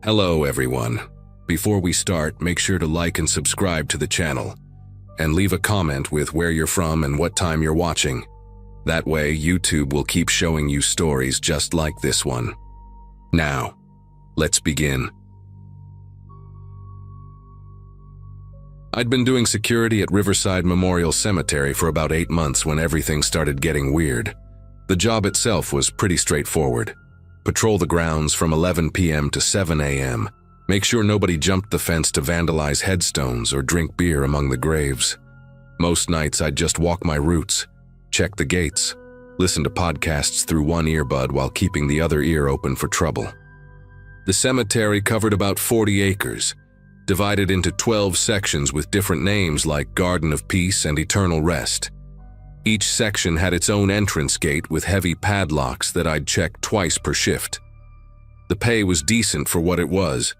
Hello everyone. Before we start, make sure to like and subscribe to the channel, and leave a comment with where you're from and what time you're watching. That way, YouTube will keep showing you stories just like this one. Now, let's begin. I'd been doing security at Riverside Memorial Cemetery for about 8 months when everything started getting weird. The job itself was pretty straightforward. Patrol the grounds from 11 p.m. to 7 a.m. Make sure nobody jumped the fence to vandalize headstones or drink beer among the graves. Most nights I'd just walk my routes, check the gates, listen to podcasts through one earbud while keeping the other ear open for trouble. The cemetery covered about 40 acres, divided into 12 sections with different names like Garden of Peace and Eternal Rest. Each section had its own entrance gate with heavy padlocks that I'd check twice per shift. The pay was decent for what it was,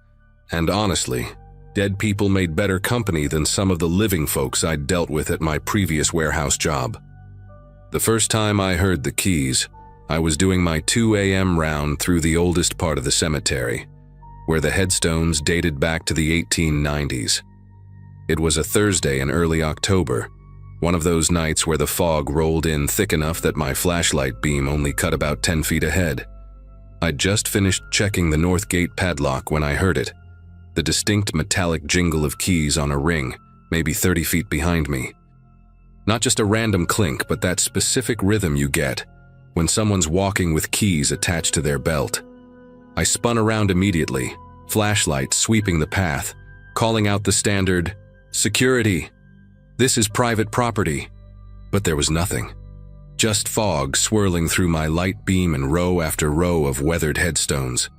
and honestly, dead people made better company than some of the living folks I'd dealt with at my previous warehouse job. The first time I heard the keys, I was doing my 2 a.m. round through the oldest part of the cemetery, where the headstones dated back to the 1890s. It was a Thursday in early October, one of those nights where the fog rolled in thick enough that my flashlight beam only cut about 10 feet ahead. I'd just finished checking the north gate padlock when I heard it, the distinct metallic jingle of keys on a ring, maybe 30 feet behind me. Not just a random clink, but that specific rhythm you get when someone's walking with keys attached to their belt. I spun around immediately, flashlight sweeping the path, calling out the standard, "Security! This is private property." But there was nothing. Just fog swirling through my light beam and row after row of weathered headstones.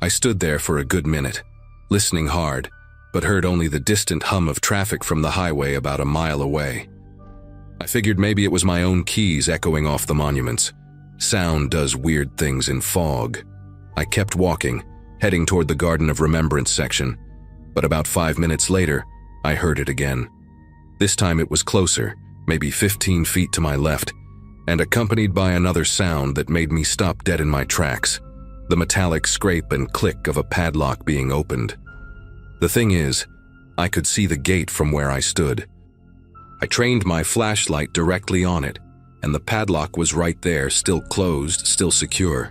I stood there for a good minute, listening hard, but heard only the distant hum of traffic from the highway about a mile away. I figured maybe it was my own keys echoing off the monuments. Sound does weird things in fog. I kept walking, heading toward the Garden of Remembrance section, but about 5 minutes later, I heard it again. This time it was closer, maybe 15 feet to my left, and accompanied by another sound that made me stop dead in my tracks, the metallic scrape and click of a padlock being opened. The thing is, I could see the gate from where I stood. I trained my flashlight directly on it, and the padlock was right there, still closed, still secure.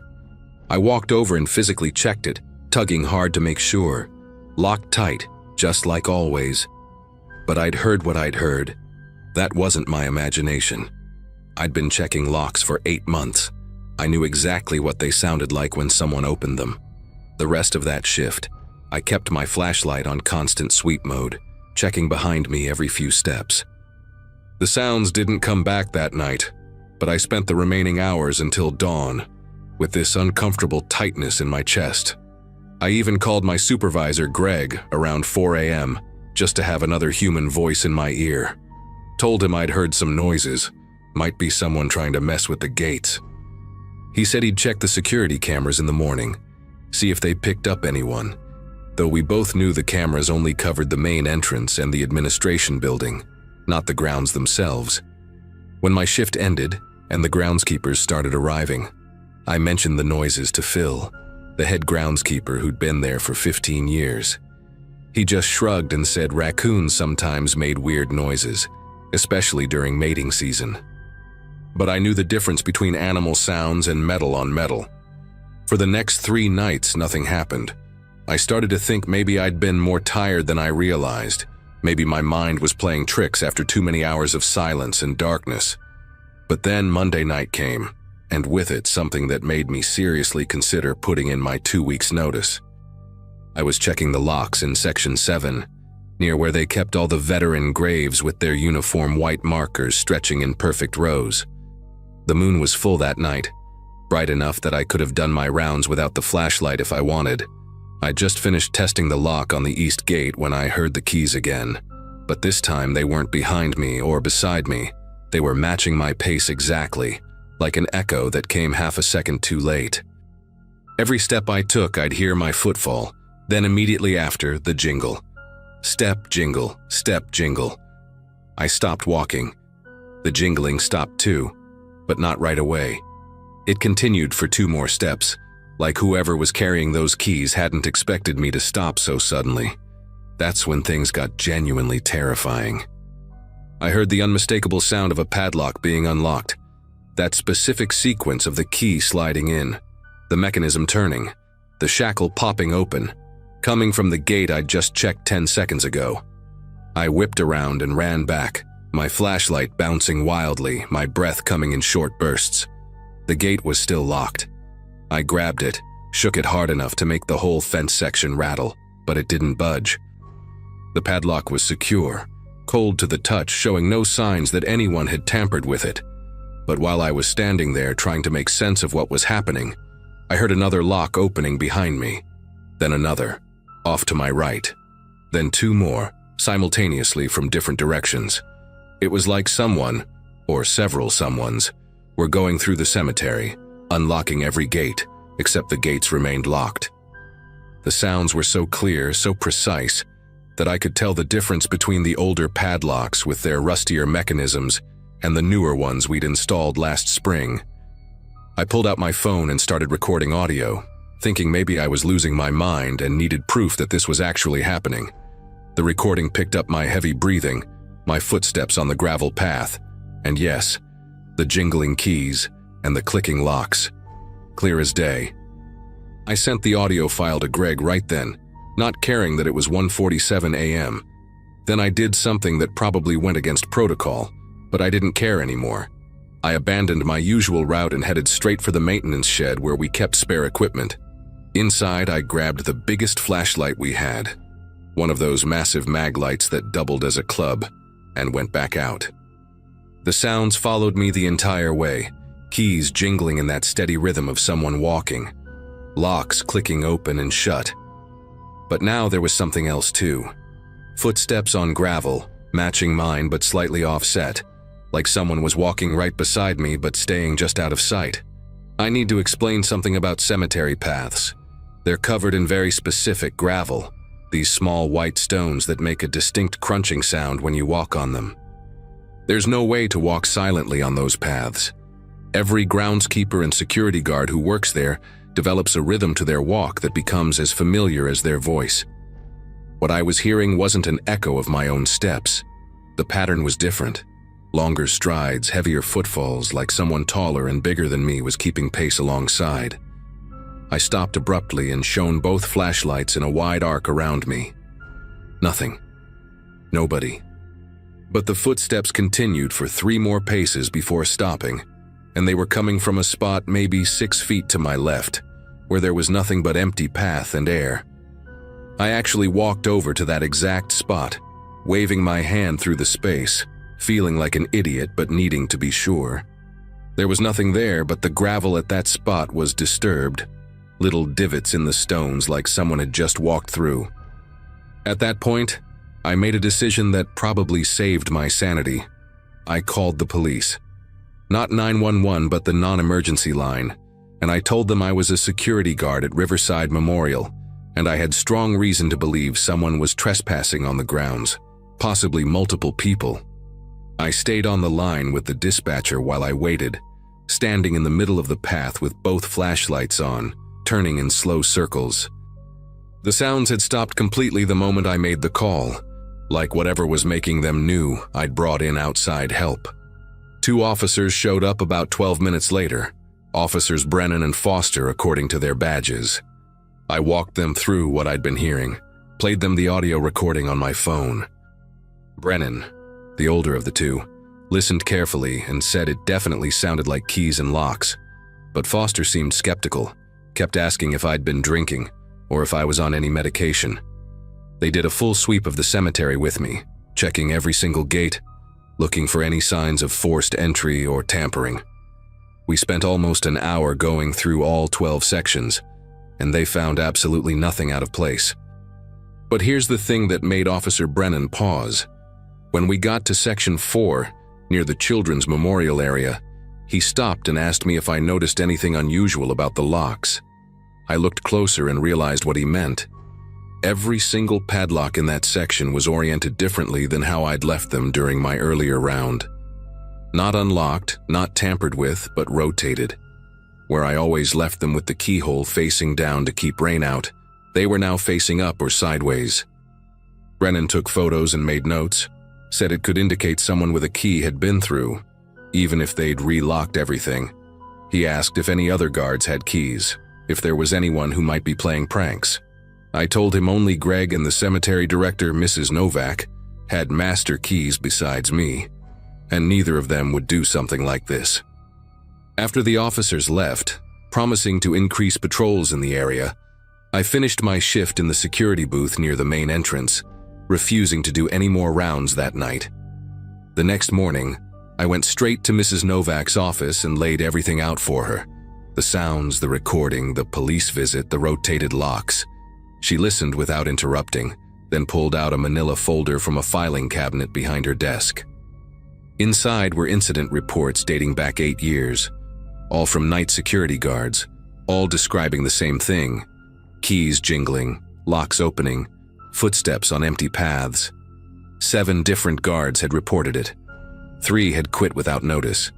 I walked over and physically checked it, tugging hard to make sure. Locked tight, just like always. But I'd heard what I'd heard. That wasn't my imagination. I'd been checking locks for 8 months. I knew exactly what they sounded like when someone opened them. The rest of that shift, I kept my flashlight on constant sweep mode, checking behind me every few steps. The sounds didn't come back that night, but I spent the remaining hours until dawn, with this uncomfortable tightness in my chest. I even called my supervisor, Greg, around 4 a.m., just to have another human voice in my ear. Told him I'd heard some noises, might be someone trying to mess with the gates. He said he'd check the security cameras in the morning, see if they picked up anyone, though we both knew the cameras only covered the main entrance and the administration building, not the grounds themselves. When my shift ended and the groundskeepers started arriving, I mentioned the noises to Phil, the head groundskeeper who'd been there for 15 years. He just shrugged and said raccoons sometimes made weird noises, especially during mating season. But I knew the difference between animal sounds and metal on metal. For the next 3 nights, nothing happened. I started to think maybe I'd been more tired than I realized. Maybe my mind was playing tricks after too many hours of silence and darkness. But then Monday night came, and with it something that made me seriously consider putting in my 2 weeks' notice. I was checking the locks in Section 7, near where they kept all the veteran graves with their uniform white markers stretching in perfect rows. The moon was full that night, bright enough that I could have done my rounds without the flashlight if I wanted. I'd just finished testing the lock on the east gate when I heard the keys again, but this time they weren't behind me or beside me. They were matching my pace exactly, like an echo that came half a second too late. Every step I took, I'd hear my footfall, then immediately after, the jingle. Step, jingle, step, jingle. I stopped walking. The jingling stopped too, but not right away. It continued for 2 more steps, like whoever was carrying those keys hadn't expected me to stop so suddenly. That's when things got genuinely terrifying. I heard the unmistakable sound of a padlock being unlocked, that specific sequence of the key sliding in, the mechanism turning, the shackle popping open, coming from the gate I'd just checked 10 seconds ago. I whipped around and ran back, my flashlight bouncing wildly, my breath coming in short bursts. The gate was still locked. I grabbed it, shook it hard enough to make the whole fence section rattle, but it didn't budge. The padlock was secure, cold to the touch, showing no signs that anyone had tampered with it. But while I was standing there trying to make sense of what was happening, I heard another lock opening behind me, then another, off to my right, then two more, simultaneously from different directions. It was like someone, or several someones, were going through the cemetery, unlocking every gate, except the gates remained locked. The sounds were so clear, so precise, that I could tell the difference between the older padlocks with their rustier mechanisms and the newer ones we'd installed last spring. I pulled out my phone and started recording audio, thinking maybe I was losing my mind and needed proof that this was actually happening. The recording picked up my heavy breathing, my footsteps on the gravel path, and yes, the jingling keys and the clicking locks. Clear as day. I sent the audio file to Greg right then, not caring that it was 1:47 a.m. Then I did something that probably went against protocol, but I didn't care anymore. I abandoned my usual route and headed straight for the maintenance shed where we kept spare equipment. Inside, I grabbed the biggest flashlight we had, one of those massive mag lights that doubled as a club, and went back out. The sounds followed me the entire way, keys jingling in that steady rhythm of someone walking, locks clicking open and shut. But now there was something else too. Footsteps on gravel, matching mine but slightly offset, like someone was walking right beside me but staying just out of sight. I need to explain something about cemetery paths. They're covered in very specific gravel, these small white stones that make a distinct crunching sound when you walk on them. There's no way to walk silently on those paths. Every groundskeeper and security guard who works there develops a rhythm to their walk that becomes as familiar as their voice. What I was hearing wasn't an echo of my own steps. The pattern was different. Longer strides, heavier footfalls, like someone taller and bigger than me was keeping pace alongside. I stopped abruptly and shone both flashlights in a wide arc around me. Nothing. Nobody. But the footsteps continued for 3 more paces before stopping, and they were coming from a spot maybe 6 feet to my left, where there was nothing but empty path and air. I actually walked over to that exact spot, waving my hand through the space, feeling like an idiot but needing to be sure. There was nothing there, but the gravel at that spot was disturbed, little divots in the stones like someone had just walked through. At that point, I made a decision that probably saved my sanity. I called the police. Not 911, but the non-emergency line, and I told them I was a security guard at Riverside Memorial, and I had strong reason to believe someone was trespassing on the grounds, possibly multiple people. I stayed on the line with the dispatcher while I waited, standing in the middle of the path with both flashlights on, turning in slow circles. The sounds had stopped completely the moment I made the call. Like whatever was making them knew I'd brought in outside help. 2 officers showed up about 12 minutes later, Officers Brennan and Foster according to their badges. I walked them through what I'd been hearing, played them the audio recording on my phone. Brennan, the older of the two, listened carefully and said it definitely sounded like keys and locks, but Foster seemed skeptical, kept asking if I'd been drinking or if I was on any medication. They did a full sweep of the cemetery with me, checking every single gate, looking for any signs of forced entry or tampering. We spent almost an hour going through all 12 sections, and they found absolutely nothing out of place. But here's the thing that made Officer Brennan pause. When we got to Section 4, near the Children's Memorial area, he stopped and asked me if I noticed anything unusual about the locks. I looked closer and realized what he meant. Every single padlock in that section was oriented differently than how I'd left them during my earlier round. Not unlocked, not tampered with, but rotated. Where I always left them with the keyhole facing down to keep rain out, they were now facing up or sideways. Brennan took photos and made notes, said it could indicate someone with a key had been through, even if they'd re-locked everything. He asked if any other guards had keys, if there was anyone who might be playing pranks. I told him only Greg and the cemetery director, Mrs. Novak, had master keys besides me, and neither of them would do something like this. After the officers left, promising to increase patrols in the area, I finished my shift in the security booth near the main entrance, refusing to do any more rounds that night. The next morning, I went straight to Mrs. Novak's office and laid everything out for her. The sounds, the recording, the police visit, the rotated locks. She listened without interrupting, then pulled out a manila folder from a filing cabinet behind her desk. Inside were incident reports dating back 8 years, all from night security guards, all describing the same thing: keys jingling, locks opening, footsteps on empty paths. 7 different guards had reported it. 3 had quit without notice.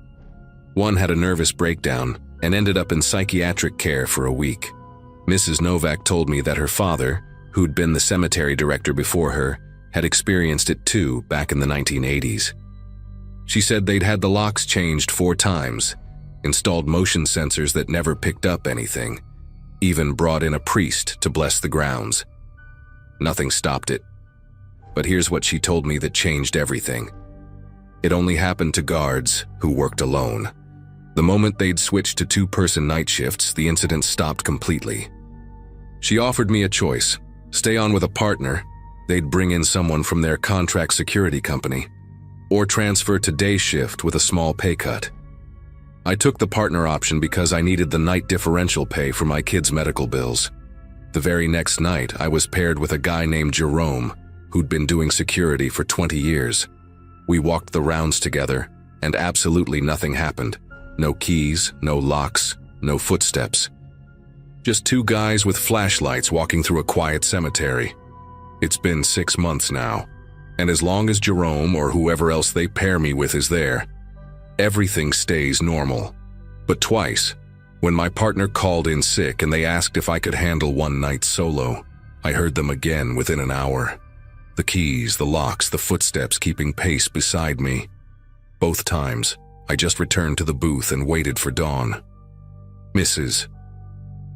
1 had a nervous breakdown and ended up in psychiatric care for a week. Mrs. Novak told me that her father, who'd been the cemetery director before her, had experienced it too back in the 1980s. She said they'd had the locks changed 4 times, installed motion sensors that never picked up anything, even brought in a priest to bless the grounds. Nothing stopped it. But here's what she told me that changed everything. It only happened to guards who worked alone. The moment they'd switched to 2-person night shifts, the incident stopped completely. She offered me a choice: stay on with a partner, they'd bring in someone from their contract security company, or transfer to day shift with a small pay cut. I took the partner option because I needed the night differential pay for my kids' medical bills. The very next night, I was paired with a guy named Jerome, who'd been doing security for 20 years. We walked the rounds together, and absolutely nothing happened. No keys, no locks, no footsteps. Just 2 guys with flashlights walking through a quiet cemetery. It's been 6 months now, and as long as Jerome or whoever else they pair me with is there, everything stays normal. But twice, when my partner called in sick and they asked if I could handle one night solo, I heard them again within an hour. The keys, the locks, the footsteps keeping pace beside me. Both times, I just returned to the booth and waited for dawn. Mrs.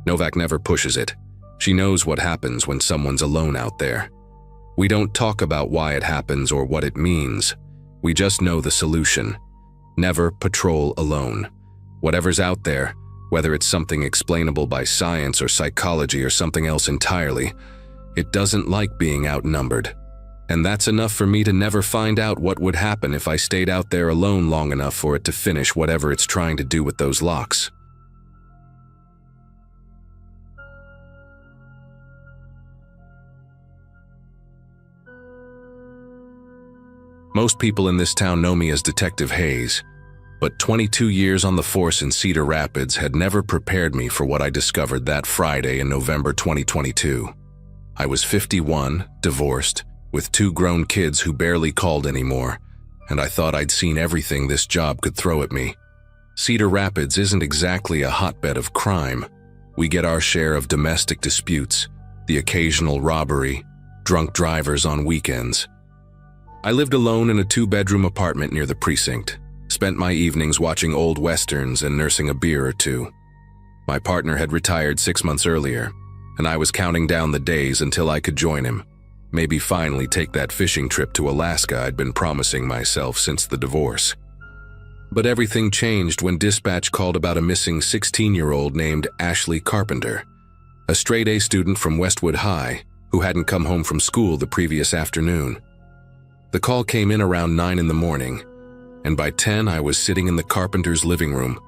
Novak never pushes it. She knows what happens when someone's alone out there. We don't talk about why it happens or what it means. We just know the solution. Never patrol alone. Whatever's out there, whether it's something explainable by science or psychology or something else entirely, it doesn't like being outnumbered. And that's enough for me to never find out what would happen if I stayed out there alone long enough for it to finish whatever it's trying to do with those locks. Most people in this town know me as Detective Hayes, but 22 years on the force in Cedar Rapids had never prepared me for what I discovered that Friday in November 2022. I was 51, divorced, with 2 grown kids who barely called anymore, and I thought I'd seen everything this job could throw at me. Cedar Rapids isn't exactly a hotbed of crime. We get our share of domestic disputes, the occasional robbery, drunk drivers on weekends. I lived alone in a 2-bedroom apartment near the precinct, spent my evenings watching old westerns and nursing a beer or 2. My partner had retired 6 months earlier, and I was counting down the days until I could join him. Maybe finally take that fishing trip to Alaska I'd been promising myself since the divorce. But everything changed when dispatch called about a missing 16-year-old named Ashley Carpenter, a straight-A student from Westwood High who hadn't come home from school the previous afternoon. The call came in around 9 in the morning, and by 10 I was sitting in the Carpenter's living room,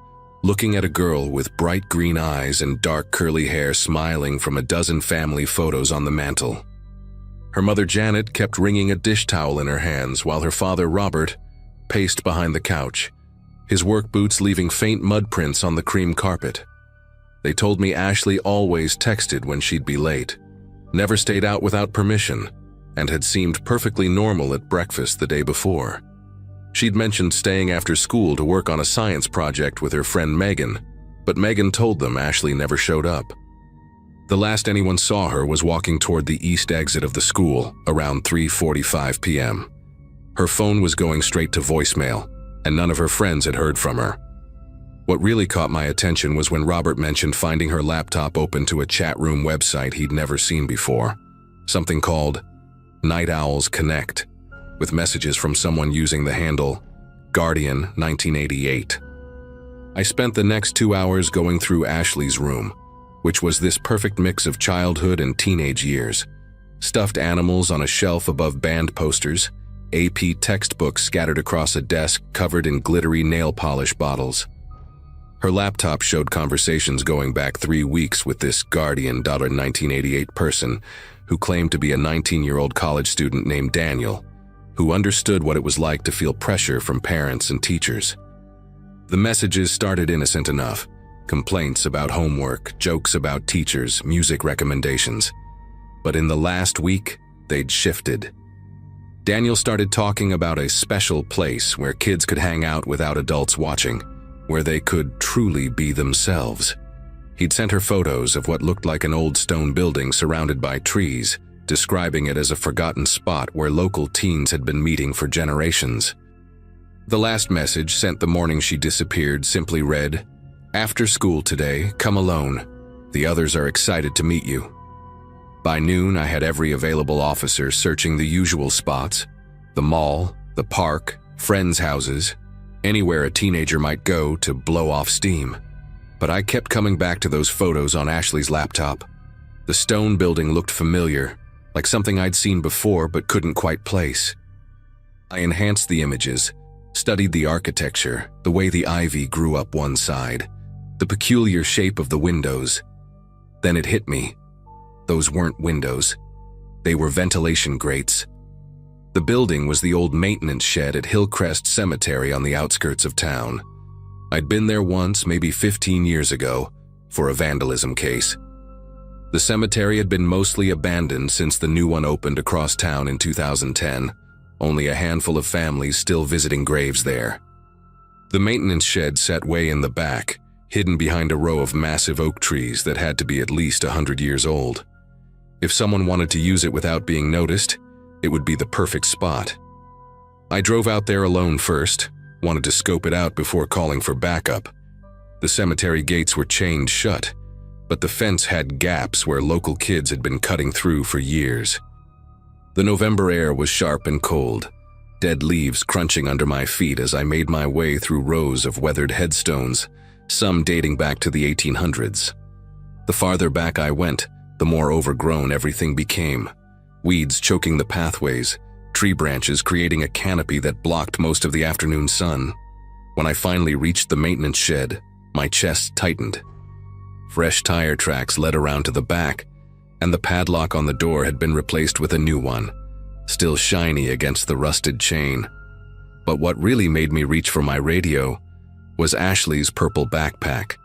looking at a girl with bright green eyes and dark curly hair smiling from a dozen family photos on the mantel. Her mother Janet kept wringing a dish towel in her hands while her father Robert paced behind the couch, his work boots leaving faint mud prints on the cream carpet. They told me Ashley always texted when she'd be late, never stayed out without permission, and had seemed perfectly normal at breakfast the day before. She'd mentioned staying after school to work on a science project with her friend Megan, but Megan told them Ashley never showed up. The last anyone saw her was walking toward the east exit of the school around 3:45 p.m. Her phone was going straight to voicemail, and none of her friends had heard from her. What really caught my attention was when Robert mentioned finding her laptop open to a chat room website he'd never seen before, something called Night Owls Connect, with messages from someone using the handle Guardian 1988. I spent the next 2 hours going through Ashley's room, which was this perfect mix of childhood and teenage years. Stuffed animals on a shelf above band posters, AP textbooks scattered across a desk covered in glittery nail polish bottles. Her laptop showed conversations going back 3 weeks with this Guardian 1988 person who claimed to be a 19-year-old college student named Daniel, who understood what it was like to feel pressure from parents and teachers. The messages started innocent enough. Complaints about homework, jokes about teachers, music recommendations. But in the last week, they'd shifted. Daniel started talking about a special place where kids could hang out without adults watching, where they could truly be themselves. He'd sent her photos of what looked like an old stone building surrounded by trees, describing it as a forgotten spot where local teens had been meeting for generations. The last message, sent the morning she disappeared, simply read, "After school today, come alone. The others are excited to meet you." By noon, I had every available officer searching the usual spots: the mall, the park, friends' houses, anywhere a teenager might go to blow off steam. But I kept coming back to those photos on Ashley's laptop. The stone building looked familiar, like something I'd seen before but couldn't quite place. I enhanced the images, studied the architecture, the way the ivy grew up one side, the peculiar shape of the windows. Then it hit me. Those weren't windows. They were ventilation grates. The building was the old maintenance shed at Hillcrest Cemetery on the outskirts of town. I'd been there once, maybe 15 years ago, for a vandalism case. The cemetery had been mostly abandoned since the new one opened across town in 2010, only a handful of families still visiting graves there. The maintenance shed sat way in the back, hidden behind a row of massive oak trees that had to be at least 100 years old. If someone wanted to use it without being noticed, it would be the perfect spot. I drove out there alone first, wanted to scope it out before calling for backup. The cemetery gates were chained shut, but the fence had gaps where local kids had been cutting through for years. The November air was sharp and cold, dead leaves crunching under my feet as I made my way through rows of weathered headstones, some dating back to the 1800s. The farther back I went, the more overgrown everything became. Weeds choking the pathways, tree branches creating a canopy that blocked most of the afternoon sun. When I finally reached the maintenance shed, my chest tightened. Fresh tire tracks led around to the back, and the padlock on the door had been replaced with a new one, still shiny against the rusted chain. But what really made me reach for my radio was Ashley's purple backpack,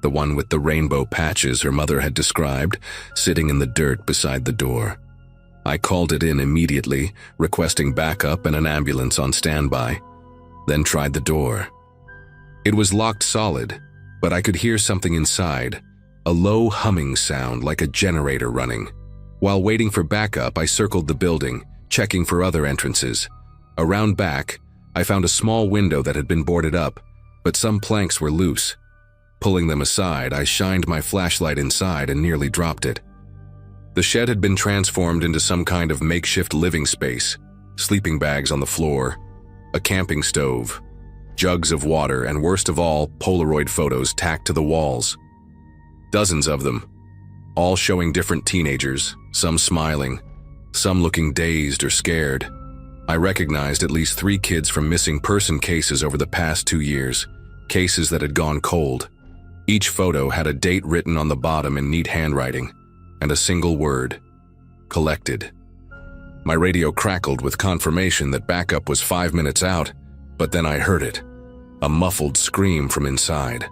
the one with the rainbow patches her mother had described, sitting in the dirt beside the door. I called it in immediately, requesting backup and an ambulance on standby, then tried the door. It was locked solid, but I could hear something inside, a low humming sound like a generator running. While waiting for backup, I circled the building, checking for other entrances. Around back, I found a small window that had been boarded up, but some planks were loose. Pulling them aside, I shined my flashlight inside and nearly dropped it. The shed had been transformed into some kind of makeshift living space, sleeping bags on the floor, a camping stove, jugs of water, and worst of all, Polaroid photos tacked to the walls. Dozens of them, all showing different teenagers, some smiling, some looking dazed or scared. I recognized at least 3 kids from missing person cases over the past 2 years, cases that had gone cold. Each photo had a date written on the bottom in neat handwriting, and a single word: collected. My radio crackled with confirmation that backup was 5 minutes out, but then I heard it, a muffled scream from inside.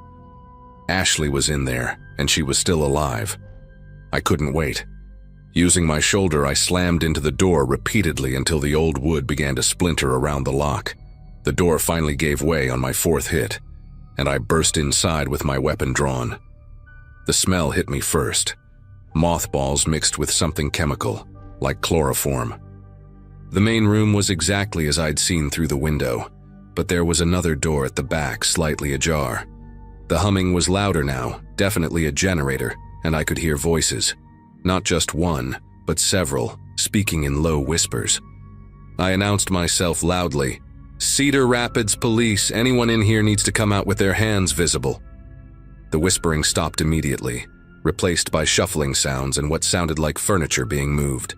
Ashley was in there, and she was still alive. I couldn't wait. Using my shoulder, I slammed into the door repeatedly until the old wood began to splinter around the lock. The door finally gave way on my 4th hit, and I burst inside with my weapon drawn. The smell hit me first. Mothballs mixed with something chemical, like chloroform. The main room was exactly as I'd seen through the window, but there was another door at the back, slightly ajar. The humming was louder now, definitely a generator, and I could hear voices. Not just one, but several, speaking in low whispers. I announced myself loudly. "Cedar Rapids Police, anyone in here needs to come out with their hands visible." The whispering stopped immediately, replaced by shuffling sounds and what sounded like furniture being moved.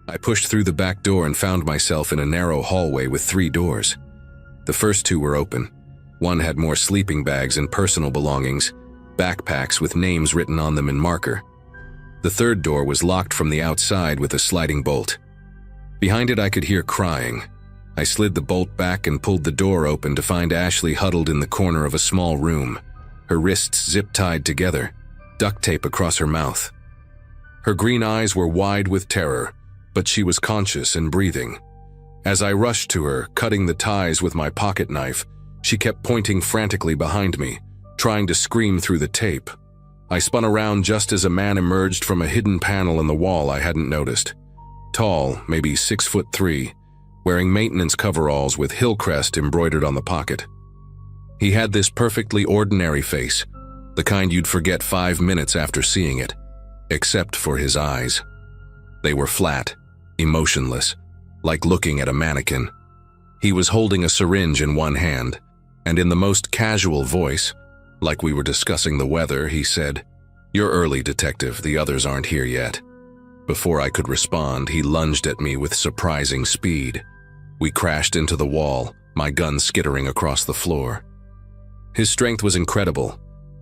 I pushed through the back door and found myself in a narrow hallway with 3 doors. The first 2 were open. One had more sleeping bags and personal belongings, backpacks with names written on them in marker. The third door was locked from the outside with a sliding bolt. Behind it I could hear crying. I slid the bolt back and pulled the door open to find Ashley huddled in the corner of a small room, her wrists zip-tied together, duct tape across her mouth. Her green eyes were wide with terror, but she was conscious and breathing. As I rushed to her, cutting the ties with my pocket knife, she kept pointing frantically behind me, trying to scream through the tape. I spun around just as a man emerged from a hidden panel in the wall I hadn't noticed. Tall, maybe 6'3", wearing maintenance coveralls with Hillcrest embroidered on the pocket. He had this perfectly ordinary face, the kind you'd forget 5 minutes after seeing it, except for his eyes. They were flat, emotionless, like looking at a mannequin. He was holding a syringe in one hand, and in the most casual voice, like we were discussing the weather, he said, "You're early, detective, the others aren't here yet." Before I could respond, he lunged at me with surprising speed. We crashed into the wall, my gun skittering across the floor. His strength was incredible.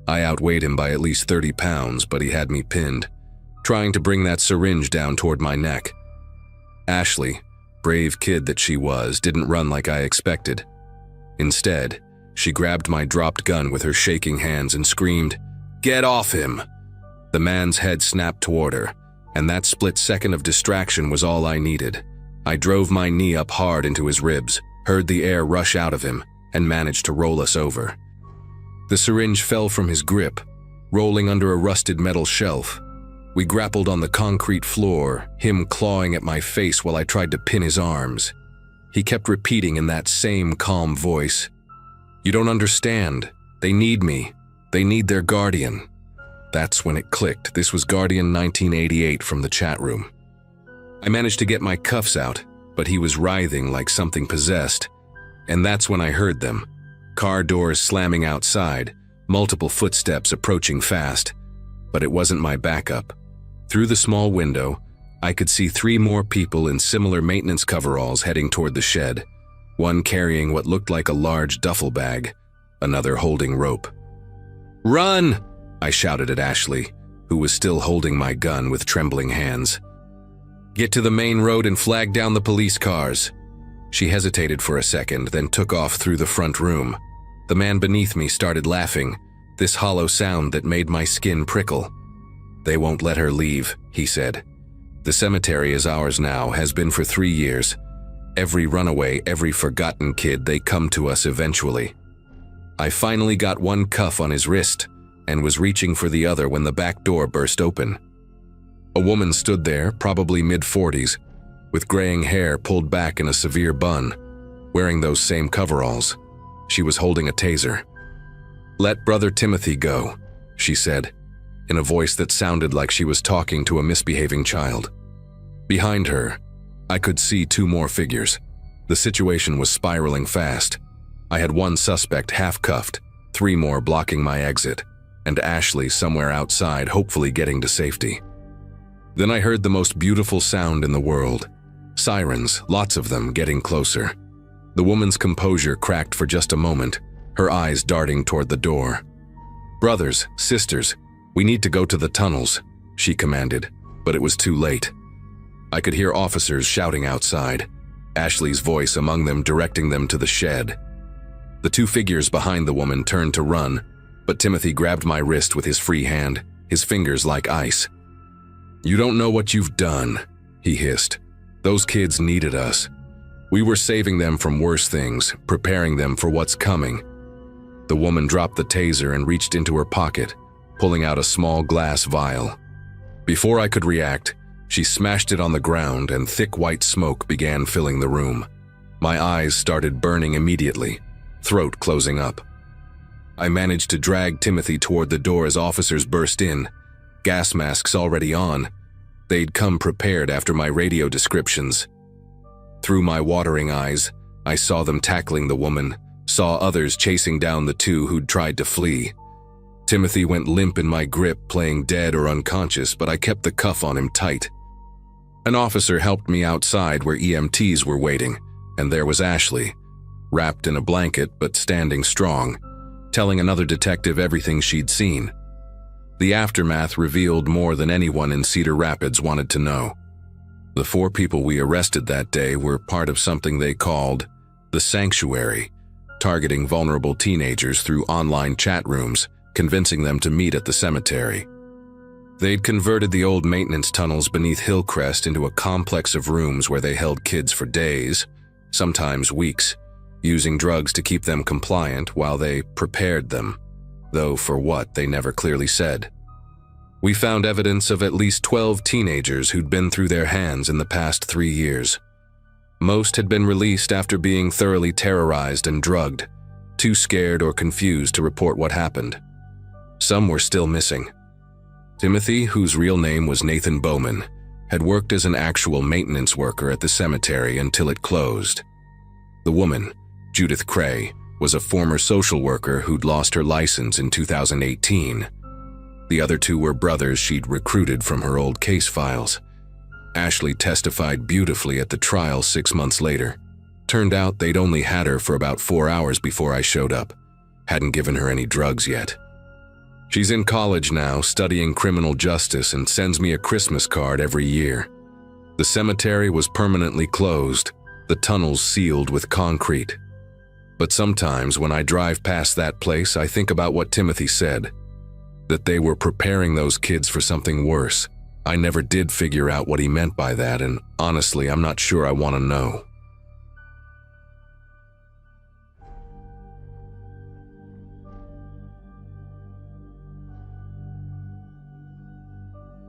I outweighed him by at least 30 pounds, but he had me pinned, trying to bring that syringe down toward my neck. Ashley, brave kid that she was, didn't run like I expected. Instead, she grabbed my dropped gun with her shaking hands and screamed, "Get off him!" The man's head snapped toward her, and that split second of distraction was all I needed. I drove my knee up hard into his ribs, heard the air rush out of him, and managed to roll us over. The syringe fell from his grip, rolling under a rusted metal shelf. We grappled on the concrete floor, him clawing at my face while I tried to pin his arms. He kept repeating in that same calm voice, "You don't understand. They need me. They need their guardian." That's when it clicked. This was Guardian 1988 from the chat room. I managed to get my cuffs out, but he was writhing like something possessed. And that's when I heard them. Car doors slamming outside, multiple footsteps approaching fast. But it wasn't my backup. Through the small window, I could see 3 more people in similar maintenance coveralls heading toward the shed, one carrying what looked like a large duffel bag, another holding rope. "Run!" I shouted at Ashley, who was still holding my gun with trembling hands. "Get to the main road and flag down the police cars." She hesitated for a second, then took off through the front room. The man beneath me started laughing, this hollow sound that made my skin prickle. "They won't let her leave," he said. "The cemetery is ours now, has been for 3 years. Every runaway, every forgotten kid, they come to us eventually." I finally got one cuff on his wrist and was reaching for the other when the back door burst open. A woman stood there, probably mid-40s, with graying hair pulled back in a severe bun, wearing those same coveralls. She was holding a taser. "Let Brother Timothy go," she said, in a voice that sounded like she was talking to a misbehaving child. Behind her, I could see 2 more figures. The situation was spiraling fast. I had 1 suspect half-cuffed, 3 more blocking my exit, and Ashley somewhere outside, hopefully getting to safety. Then I heard the most beautiful sound in the world. Sirens, lots of them, getting closer. The woman's composure cracked for just a moment, her eyes darting toward the door. "Brothers, sisters, we need to go to the tunnels," she commanded, but it was too late. I could hear officers shouting outside, Ashley's voice among them directing them to the shed. The 2 figures behind the woman turned to run, but Timothy grabbed my wrist with his free hand, his fingers like ice. "You don't know what you've done," he hissed. "Those kids needed us. We were saving them from worse things, preparing them for what's coming." The woman dropped the taser and reached into her pocket, pulling out a small glass vial. Before I could react, she smashed it on the ground and thick white smoke began filling the room. My eyes started burning immediately, throat closing up. I managed to drag Timothy toward the door as officers burst in, gas masks already on. They'd come prepared after my radio descriptions. Through my watering eyes, I saw them tackling the woman, saw others chasing down the two who'd tried to flee. Timothy went limp in my grip, playing dead or unconscious, but I kept the cuff on him tight. An officer helped me outside where EMTs were waiting, and there was Ashley, wrapped in a blanket but standing strong, telling another detective everything she'd seen. The aftermath revealed more than anyone in Cedar Rapids wanted to know. The 4 people we arrested that day were part of something they called the Sanctuary, targeting vulnerable teenagers through online chat rooms, convincing them to meet at the cemetery. They'd converted the old maintenance tunnels beneath Hillcrest into a complex of rooms where they held kids for days, sometimes weeks, using drugs to keep them compliant while they prepared them, though for what they never clearly said. We found evidence of at least 12 teenagers who'd been through their hands in the past 3 years. Most had been released after being thoroughly terrorized and drugged, too scared or confused to report what happened. Some were still missing. Timothy, whose real name was Nathan Bowman, had worked as an actual maintenance worker at the cemetery until it closed. The woman, Judith Cray, was a former social worker who'd lost her license in 2018. The other 2 were brothers she'd recruited from her old case files. Ashley testified beautifully at the trial 6 months later. Turned out they'd only had her for about 4 hours before I showed up. Hadn't given her any drugs yet. She's in college now, studying criminal justice, and sends me a Christmas card every year. The cemetery was permanently closed, the tunnels sealed with concrete. But sometimes when I drive past that place, I think about what Timothy said, that they were preparing those kids for something worse. I never did figure out what he meant by that, and honestly, I'm not sure I want to know.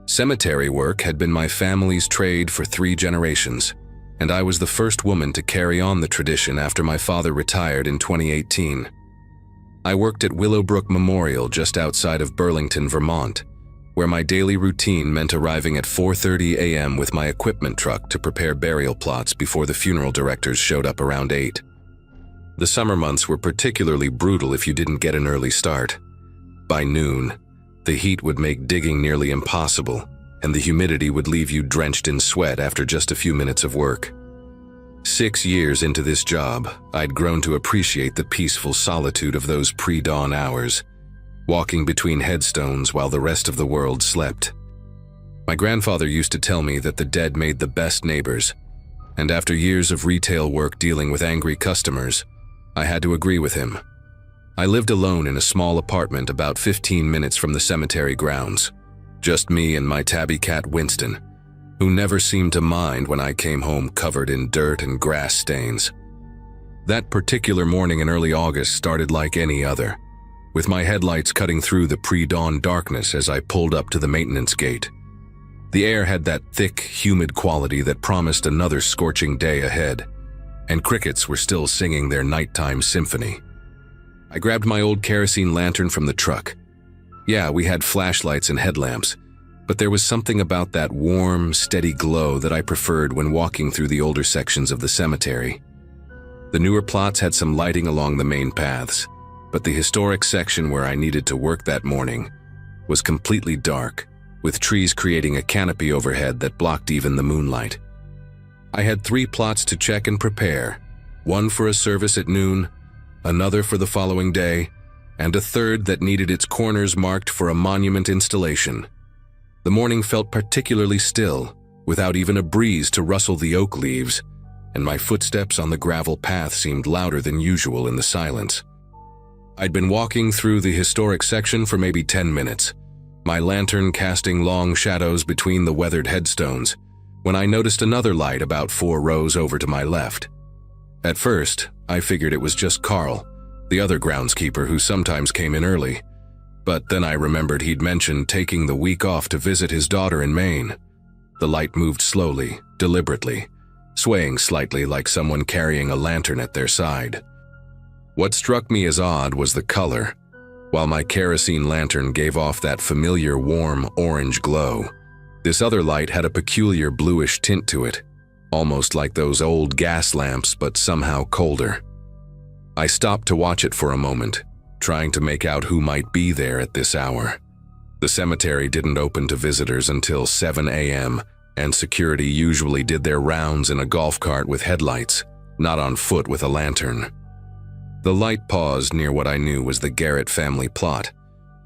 Cemetery work had been my family's trade for 3 generations, and I was the first woman to carry on the tradition after my father retired in 2018. I worked at Willowbrook Memorial just outside of Burlington, Vermont, where my daily routine meant arriving at 4:30 a.m. with my equipment truck to prepare burial plots before the funeral directors showed up around 8. The summer months were particularly brutal if you didn't get an early start. By noon, the heat would make digging nearly impossible, and the humidity would leave you drenched in sweat after just a few minutes of work. 6 years into this job, I'd grown to appreciate the peaceful solitude of those pre-dawn hours, walking between headstones while the rest of the world slept. My grandfather used to tell me that the dead made the best neighbors, and after years of retail work dealing with angry customers, I had to agree with him. I lived alone in a small apartment about 15 minutes from the cemetery grounds. Just me and my tabby cat Winston, who never seemed to mind when I came home covered in dirt and grass stains. That particular morning in early August started like any other, with my headlights cutting through the pre-dawn darkness as I pulled up to the maintenance gate. The air had that thick, humid quality that promised another scorching day ahead, and crickets were still singing their nighttime symphony. I grabbed my old kerosene lantern from the truck. Yeah, we had flashlights and headlamps, but there was something about that warm, steady glow that I preferred when walking through the older sections of the cemetery. The newer plots had some lighting along the main paths, but the historic section where I needed to work that morning was completely dark, with trees creating a canopy overhead that blocked even the moonlight. I had 3 plots to check and prepare, one for a service at noon, another for the following day, and a third that needed its corners marked for a monument installation. The morning felt particularly still, without even a breeze to rustle the oak leaves, and my footsteps on the gravel path seemed louder than usual in the silence. I'd been walking through the historic section for maybe 10 minutes, my lantern casting long shadows between the weathered headstones, when I noticed another light about 4 rows over to my left. At first, I figured it was just Carl, the other groundskeeper who sometimes came in early. But then I remembered he'd mentioned taking the week off to visit his daughter in Maine. The light moved slowly, deliberately, swaying slightly like someone carrying a lantern at their side. What struck me as odd was the color. While my kerosene lantern gave off that familiar warm orange glow, this other light had a peculiar bluish tint to it, almost like those old gas lamps but somehow colder. I stopped to watch it for a moment, trying to make out who might be there at this hour. The cemetery didn't open to visitors until 7 a.m., and security usually did their rounds in a golf cart with headlights, not on foot with a lantern. The light paused near what I knew was the Garrett family plot,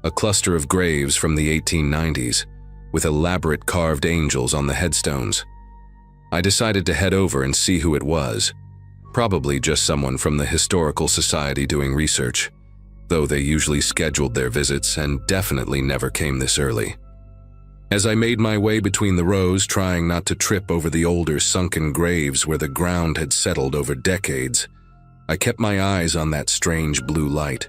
a cluster of graves from the 1890s, with elaborate carved angels on the headstones. I decided to head over and see who it was. Probably just someone from the Historical Society doing research, though they usually scheduled their visits and definitely never came this early. As I made my way between the rows, trying not to trip over the older sunken graves where the ground had settled over decades, I kept my eyes on that strange blue light.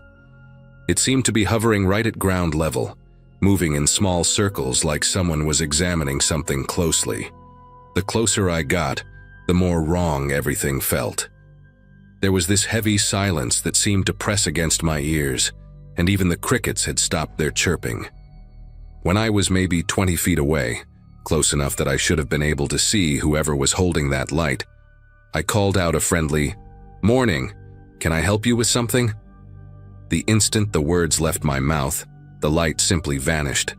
It seemed to be hovering right at ground level, moving in small circles like someone was examining something closely. The closer I got, the more wrong everything felt. There was this heavy silence that seemed to press against my ears, and even the crickets had stopped their chirping. When I was maybe 20 feet away, close enough that I should have been able to see whoever was holding that light, I called out a friendly, "Morning, can I help you with something?" The instant the words left my mouth, the light simply vanished.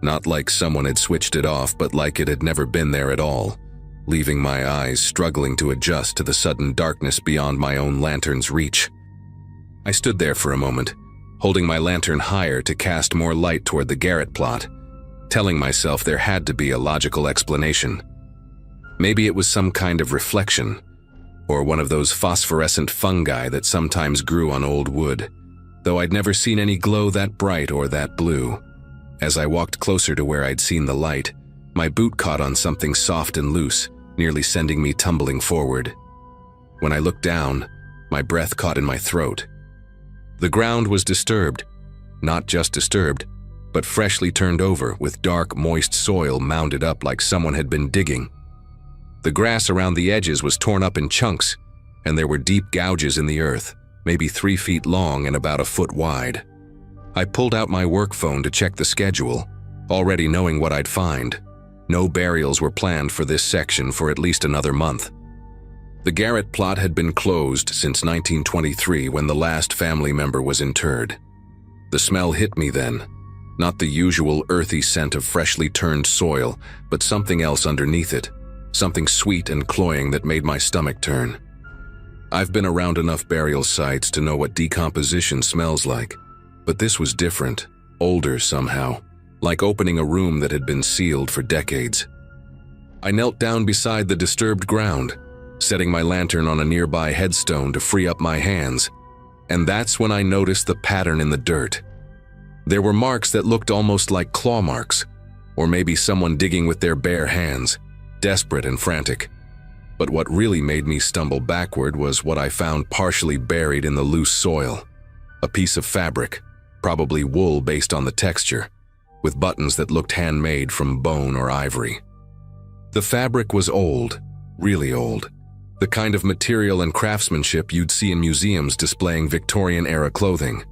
Not like someone had switched it off, but like it had never been there at all, leaving my eyes struggling to adjust to the sudden darkness beyond my own lantern's reach. I stood there for a moment, holding my lantern higher to cast more light toward the Garrett plot, telling myself there had to be a logical explanation. Maybe it was some kind of reflection, or one of those phosphorescent fungi that sometimes grew on old wood, though I'd never seen any glow that bright or that blue. As I walked closer to where I'd seen the light, my boot caught on something soft and loose, nearly sending me tumbling forward. When I looked down, my breath caught in my throat. The ground was disturbed, not just disturbed, but freshly turned over with dark, moist soil mounded up like someone had been digging. The grass around the edges was torn up in chunks, and there were deep gouges in the earth, maybe 3 feet long and about a foot wide. I pulled out my work phone to check the schedule, already knowing what I'd find. No burials were planned for this section for at least another month. The Garrett plot had been closed since 1923 when the last family member was interred. The smell hit me then, not the usual earthy scent of freshly turned soil, but something else underneath it, something sweet and cloying that made my stomach turn. I've been around enough burial sites to know what decomposition smells like, but this was different, older somehow, like opening a room that had been sealed for decades. I knelt down beside the disturbed ground, setting my lantern on a nearby headstone to free up my hands, and that's when I noticed the pattern in the dirt. There were marks that looked almost like claw marks, or maybe someone digging with their bare hands, desperate and frantic. But what really made me stumble backward was what I found partially buried in the loose soil. A piece of fabric, probably wool based on the texture, with buttons that looked handmade from bone or ivory. The fabric was old, really old, the kind of material and craftsmanship you'd see in museums displaying Victorian-era clothing.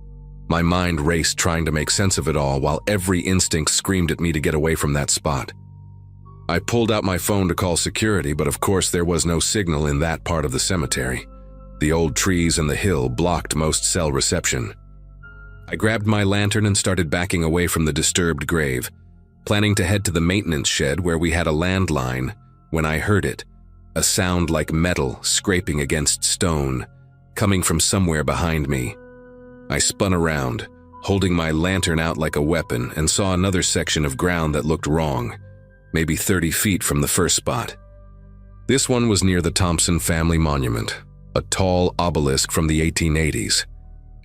My mind raced trying to make sense of it all while every instinct screamed at me to get away from that spot. I pulled out my phone to call security, but of course there was no signal in that part of the cemetery. The old trees and the hill blocked most cell reception. I grabbed my lantern and started backing away from the disturbed grave, planning to head to the maintenance shed where we had a landline, when I heard it, a sound like metal scraping against stone, coming from somewhere behind me. I spun around, holding my lantern out like a weapon, and saw another section of ground that looked wrong, maybe 30 feet from the first spot. This one was near the Thompson family monument, a tall obelisk from the 1880s,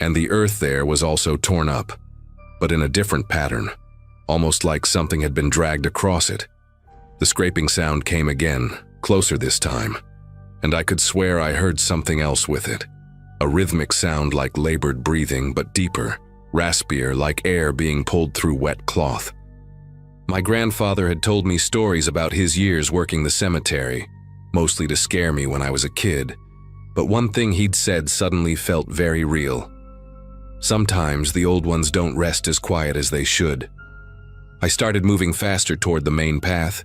and the earth there was also torn up, but in a different pattern, almost like something had been dragged across it. The scraping sound came again, closer this time, and I could swear I heard something else with it, a rhythmic sound like labored breathing but deeper, raspier like air being pulled through wet cloth. My grandfather had told me stories about his years working the cemetery, mostly to scare me when I was a kid, but one thing he'd said suddenly felt very real. Sometimes the old ones don't rest as quiet as they should. I started moving faster toward the main path,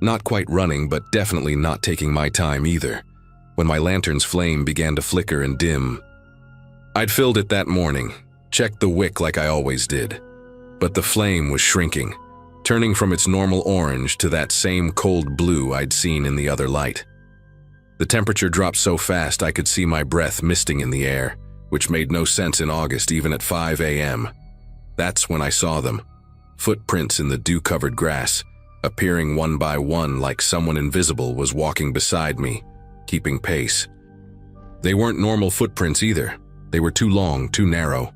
not quite running but definitely not taking my time either, when my lantern's flame began to flicker and dim. I'd filled it that morning, checked the wick like I always did, but the flame was shrinking, turning from its normal orange to that same cold blue I'd seen in the other light. The temperature dropped so fast I could see my breath misting in the air, which made no sense in August even at 5 a.m. That's when I saw them, footprints in the dew-covered grass, appearing one by one like someone invisible was walking beside me, keeping pace. They weren't normal footprints either. They were too long, too narrow,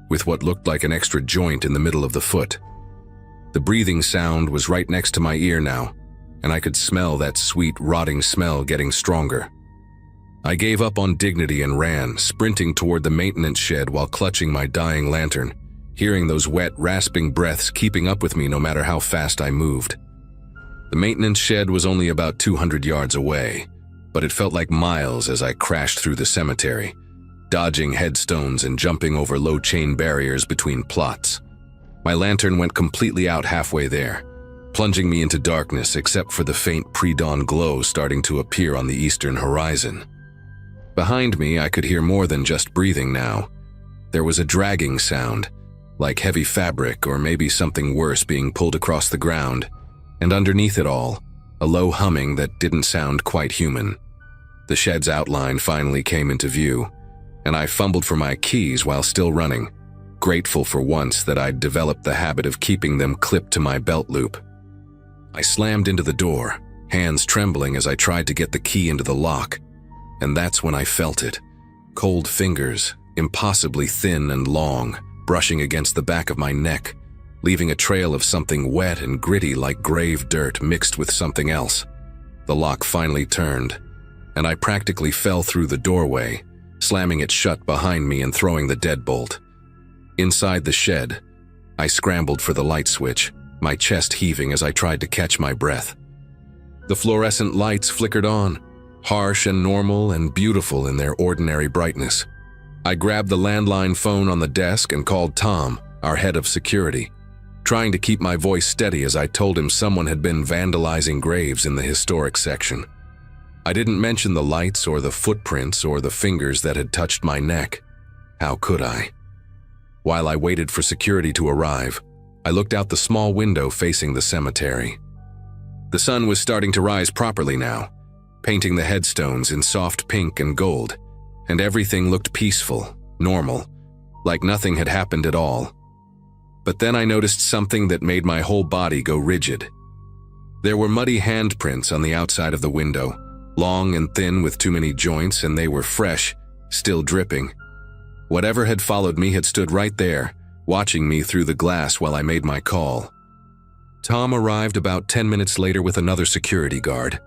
with what looked like an extra joint in the middle of the foot. The breathing sound was right next to my ear now, and I could smell that sweet, rotting smell getting stronger. I gave up on dignity and ran, sprinting toward the maintenance shed while clutching my dying lantern, hearing those wet, rasping breaths keeping up with me no matter how fast I moved. The maintenance shed was only about 200 yards away, but it felt like miles as I crashed through the cemetery, dodging headstones and jumping over low chain barriers between plots. My lantern went completely out halfway there, plunging me into darkness except for the faint pre-dawn glow starting to appear on the eastern horizon. Behind me, I could hear more than just breathing now. There was a dragging sound, like heavy fabric or maybe something worse being pulled across the ground, and underneath it all, a low humming that didn't sound quite human. The shed's outline finally came into view, and I fumbled for my keys while still running, grateful for once that I'd developed the habit of keeping them clipped to my belt loop. I slammed into the door, hands trembling as I tried to get the key into the lock, and that's when I felt it. Cold fingers, impossibly thin and long, brushing against the back of my neck, leaving a trail of something wet and gritty like grave dirt mixed with something else. The lock finally turned, and I practically fell through the doorway, slamming it shut behind me and throwing the deadbolt. Inside the shed, I scrambled for the light switch, my chest heaving as I tried to catch my breath. The fluorescent lights flickered on, harsh and normal and beautiful in their ordinary brightness. I grabbed the landline phone on the desk and called Tom, our head of security, trying to keep my voice steady as I told him someone had been vandalizing graves in the historic section. I didn't mention the lights or the footprints or the fingers that had touched my neck. How could I? While I waited for security to arrive, I looked out the small window facing the cemetery. The sun was starting to rise properly now, painting the headstones in soft pink and gold, and everything looked peaceful, normal, like nothing had happened at all. But then I noticed something that made my whole body go rigid. There were muddy handprints on the outside of the window, long and thin with too many joints, and they were fresh, still dripping. Whatever had followed me had stood right there, watching me through the glass while I made my call. Tom arrived about 10 minutes later with another security guard,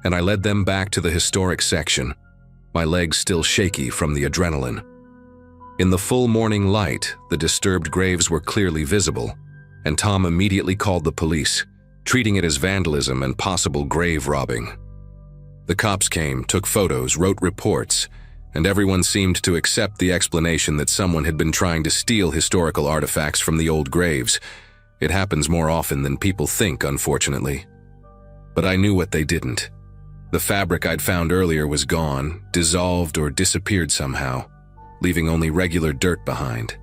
and I led them back to the historic section, my legs still shaky from the adrenaline. In the full morning light, the disturbed graves were clearly visible, and Tom immediately called the police, treating it as vandalism and possible grave robbing. The cops came, took photos, wrote reports, and everyone seemed to accept the explanation that someone had been trying to steal historical artifacts from the old graves. It happens more often than people think, unfortunately. But I knew what they didn't. The fabric I'd found earlier was gone, dissolved or disappeared somehow, leaving only regular dirt behind.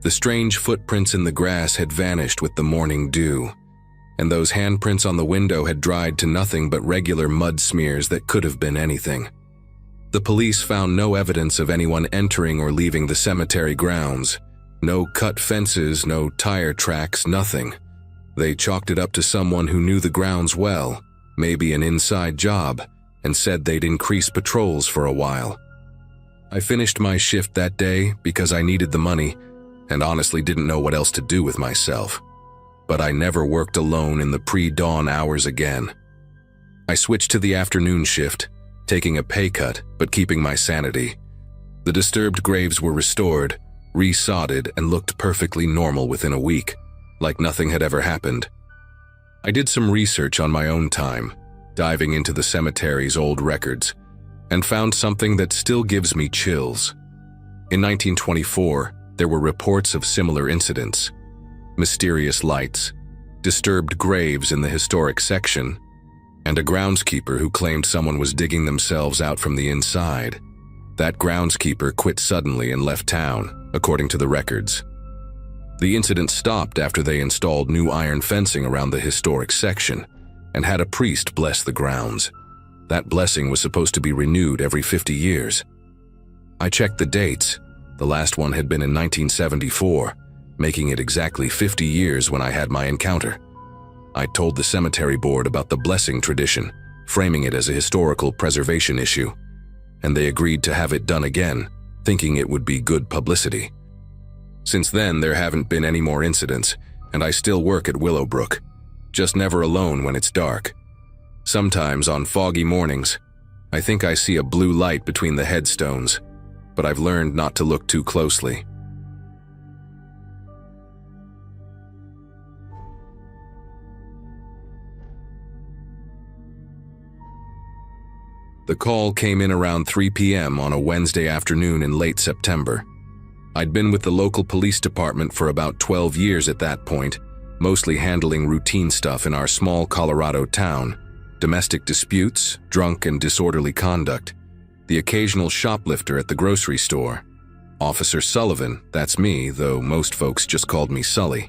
The strange footprints in the grass had vanished with the morning dew, and those handprints on the window had dried to nothing but regular mud smears that could have been anything. The police found no evidence of anyone entering or leaving the cemetery grounds. No cut fences, no tire tracks, nothing. They chalked it up to someone who knew the grounds well, maybe an inside job, and said they'd increase patrols for a while. I finished my shift that day because I needed the money and honestly didn't know what else to do with myself. But I never worked alone in the pre-dawn hours again. I switched to the afternoon shift, taking a pay cut but keeping my sanity. The disturbed graves were restored, resodded, and looked perfectly normal within a week, like nothing had ever happened. I did some research on my own time, diving into the cemetery's old records, and found something that still gives me chills. In 1924, there were reports of similar incidents: mysterious lights, disturbed graves in the historic section, and a groundskeeper who claimed someone was digging themselves out from the inside. That groundskeeper quit suddenly and left town, according to the records. The incident stopped after they installed new iron fencing around the historic section and had a priest bless the grounds. That blessing was supposed to be renewed every 50 years. I checked the dates. The last one had been in 1974, making it exactly 50 years when I had my encounter. I told the cemetery board about the blessing tradition, framing it as a historical preservation issue, and they agreed to have it done again, thinking it would be good publicity. Since then, there haven't been any more incidents, and I still work at Willowbrook, just never alone when it's dark. Sometimes on foggy mornings, I think I see a blue light between the headstones, but I've learned not to look too closely. The call came in around 3 p.m. on a Wednesday afternoon in late September. I'd been with the local police department for about 12 years at that point, mostly handling routine stuff in our small Colorado town: domestic disputes, drunk and disorderly conduct, the occasional shoplifter at the grocery store. Officer Sullivan, that's me, though most folks just called me Sully.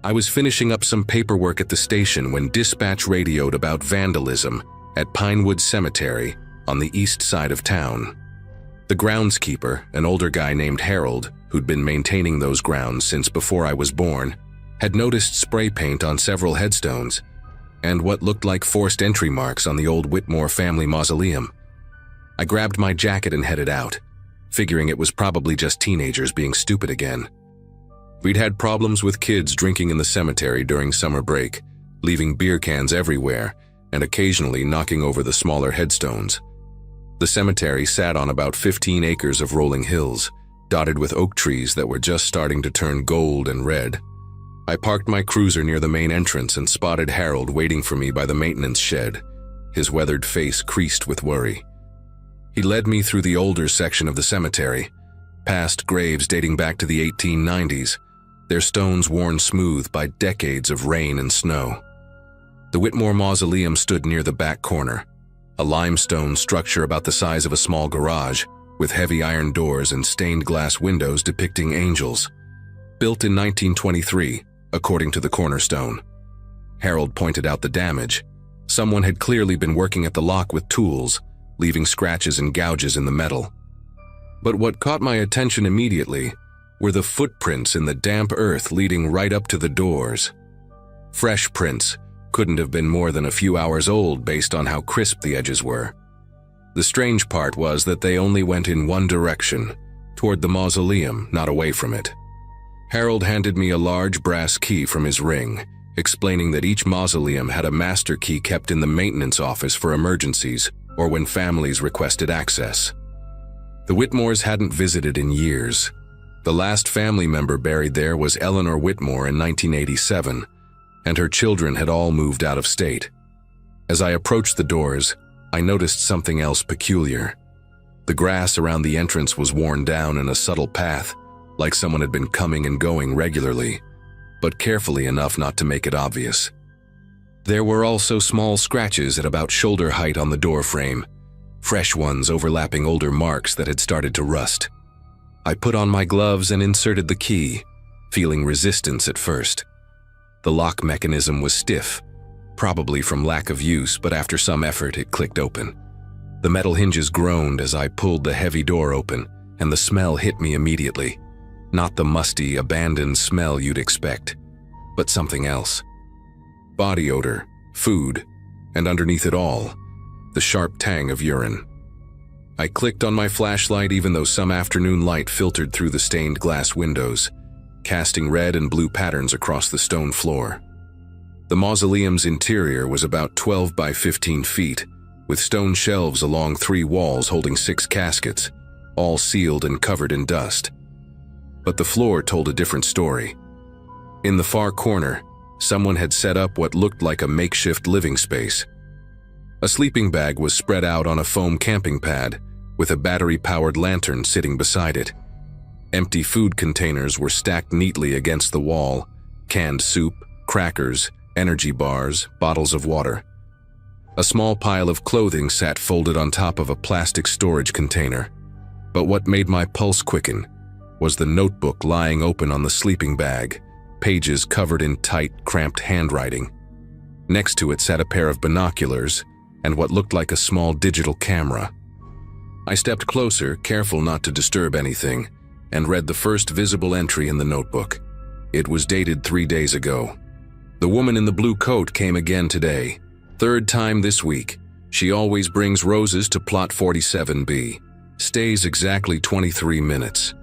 I was finishing up some paperwork at the station when dispatch radioed about vandalism at Pinewood Cemetery on the east side of town. The groundskeeper, an older guy named Harold, who'd been maintaining those grounds since before I was born, had noticed spray paint on several headstones and what looked like forced entry marks on the old Whitmore family mausoleum. I grabbed my jacket and headed out, figuring it was probably just teenagers being stupid again. We'd had problems with kids drinking in the cemetery during summer break, leaving beer cans everywhere and occasionally knocking over the smaller headstones. The cemetery sat on about 15 acres of rolling hills, dotted with oak trees that were just starting to turn gold and red. I parked my cruiser near the main entrance and spotted Harold waiting for me by the maintenance shed, his weathered face creased with worry. He led me through the older section of the cemetery, past graves dating back to the 1890s, their stones worn smooth by decades of rain and snow. The Whitmore Mausoleum stood near the back corner, a limestone structure about the size of a small garage, with heavy iron doors and stained glass windows depicting angels. Built in 1923, according to the cornerstone. Harold pointed out the damage. Someone had clearly been working at the lock with tools, leaving scratches and gouges in the metal. But what caught my attention immediately were the footprints in the damp earth leading right up to the doors. Fresh prints, couldn't have been more than a few hours old based on how crisp the edges were. The strange part was that they only went in one direction, toward the mausoleum, not away from it. Harold handed me a large brass key from his ring, explaining that each mausoleum had a master key kept in the maintenance office for emergencies or when families requested access. The Whitmores hadn't visited in years. The last family member buried there was Eleanor Whitmore in 1987, and her children had all moved out of state. As I approached the doors, I noticed something else peculiar. The grass around the entrance was worn down in a subtle path, like someone had been coming and going regularly, but carefully enough not to make it obvious. There were also small scratches at about shoulder height on the door frame, fresh ones overlapping older marks that had started to rust. I put on my gloves and inserted the key, feeling resistance at first. The lock mechanism was stiff, probably from lack of use, but after some effort it clicked open. The metal hinges groaned as I pulled the heavy door open, and the smell hit me immediately. Not the musty, abandoned smell you'd expect, but something else. Body odor, food, and underneath it all, the sharp tang of urine. I clicked on my flashlight even though some afternoon light filtered through the stained glass windows, casting red and blue patterns across the stone floor. The mausoleum's interior was about 12 by 15 feet, with stone shelves along 3 walls holding 6 caskets, all sealed and covered in dust. But the floor told a different story. In the far corner, someone had set up what looked like a makeshift living space. A sleeping bag was spread out on a foam camping pad, with a battery-powered lantern sitting beside it. Empty food containers were stacked neatly against the wall: canned soup, crackers, energy bars, bottles of water. A small pile of clothing sat folded on top of a plastic storage container. But what made my pulse quicken was the notebook lying open on the sleeping bag, pages covered in tight, cramped handwriting. Next to it sat a pair of binoculars and what looked like a small digital camera. I stepped closer, careful not to disturb anything, and read the first visible entry in the notebook. It was dated 3 days ago. The woman in the blue coat came again today. Third time this week. She always brings roses to plot 47B. Stays exactly 23 minutes.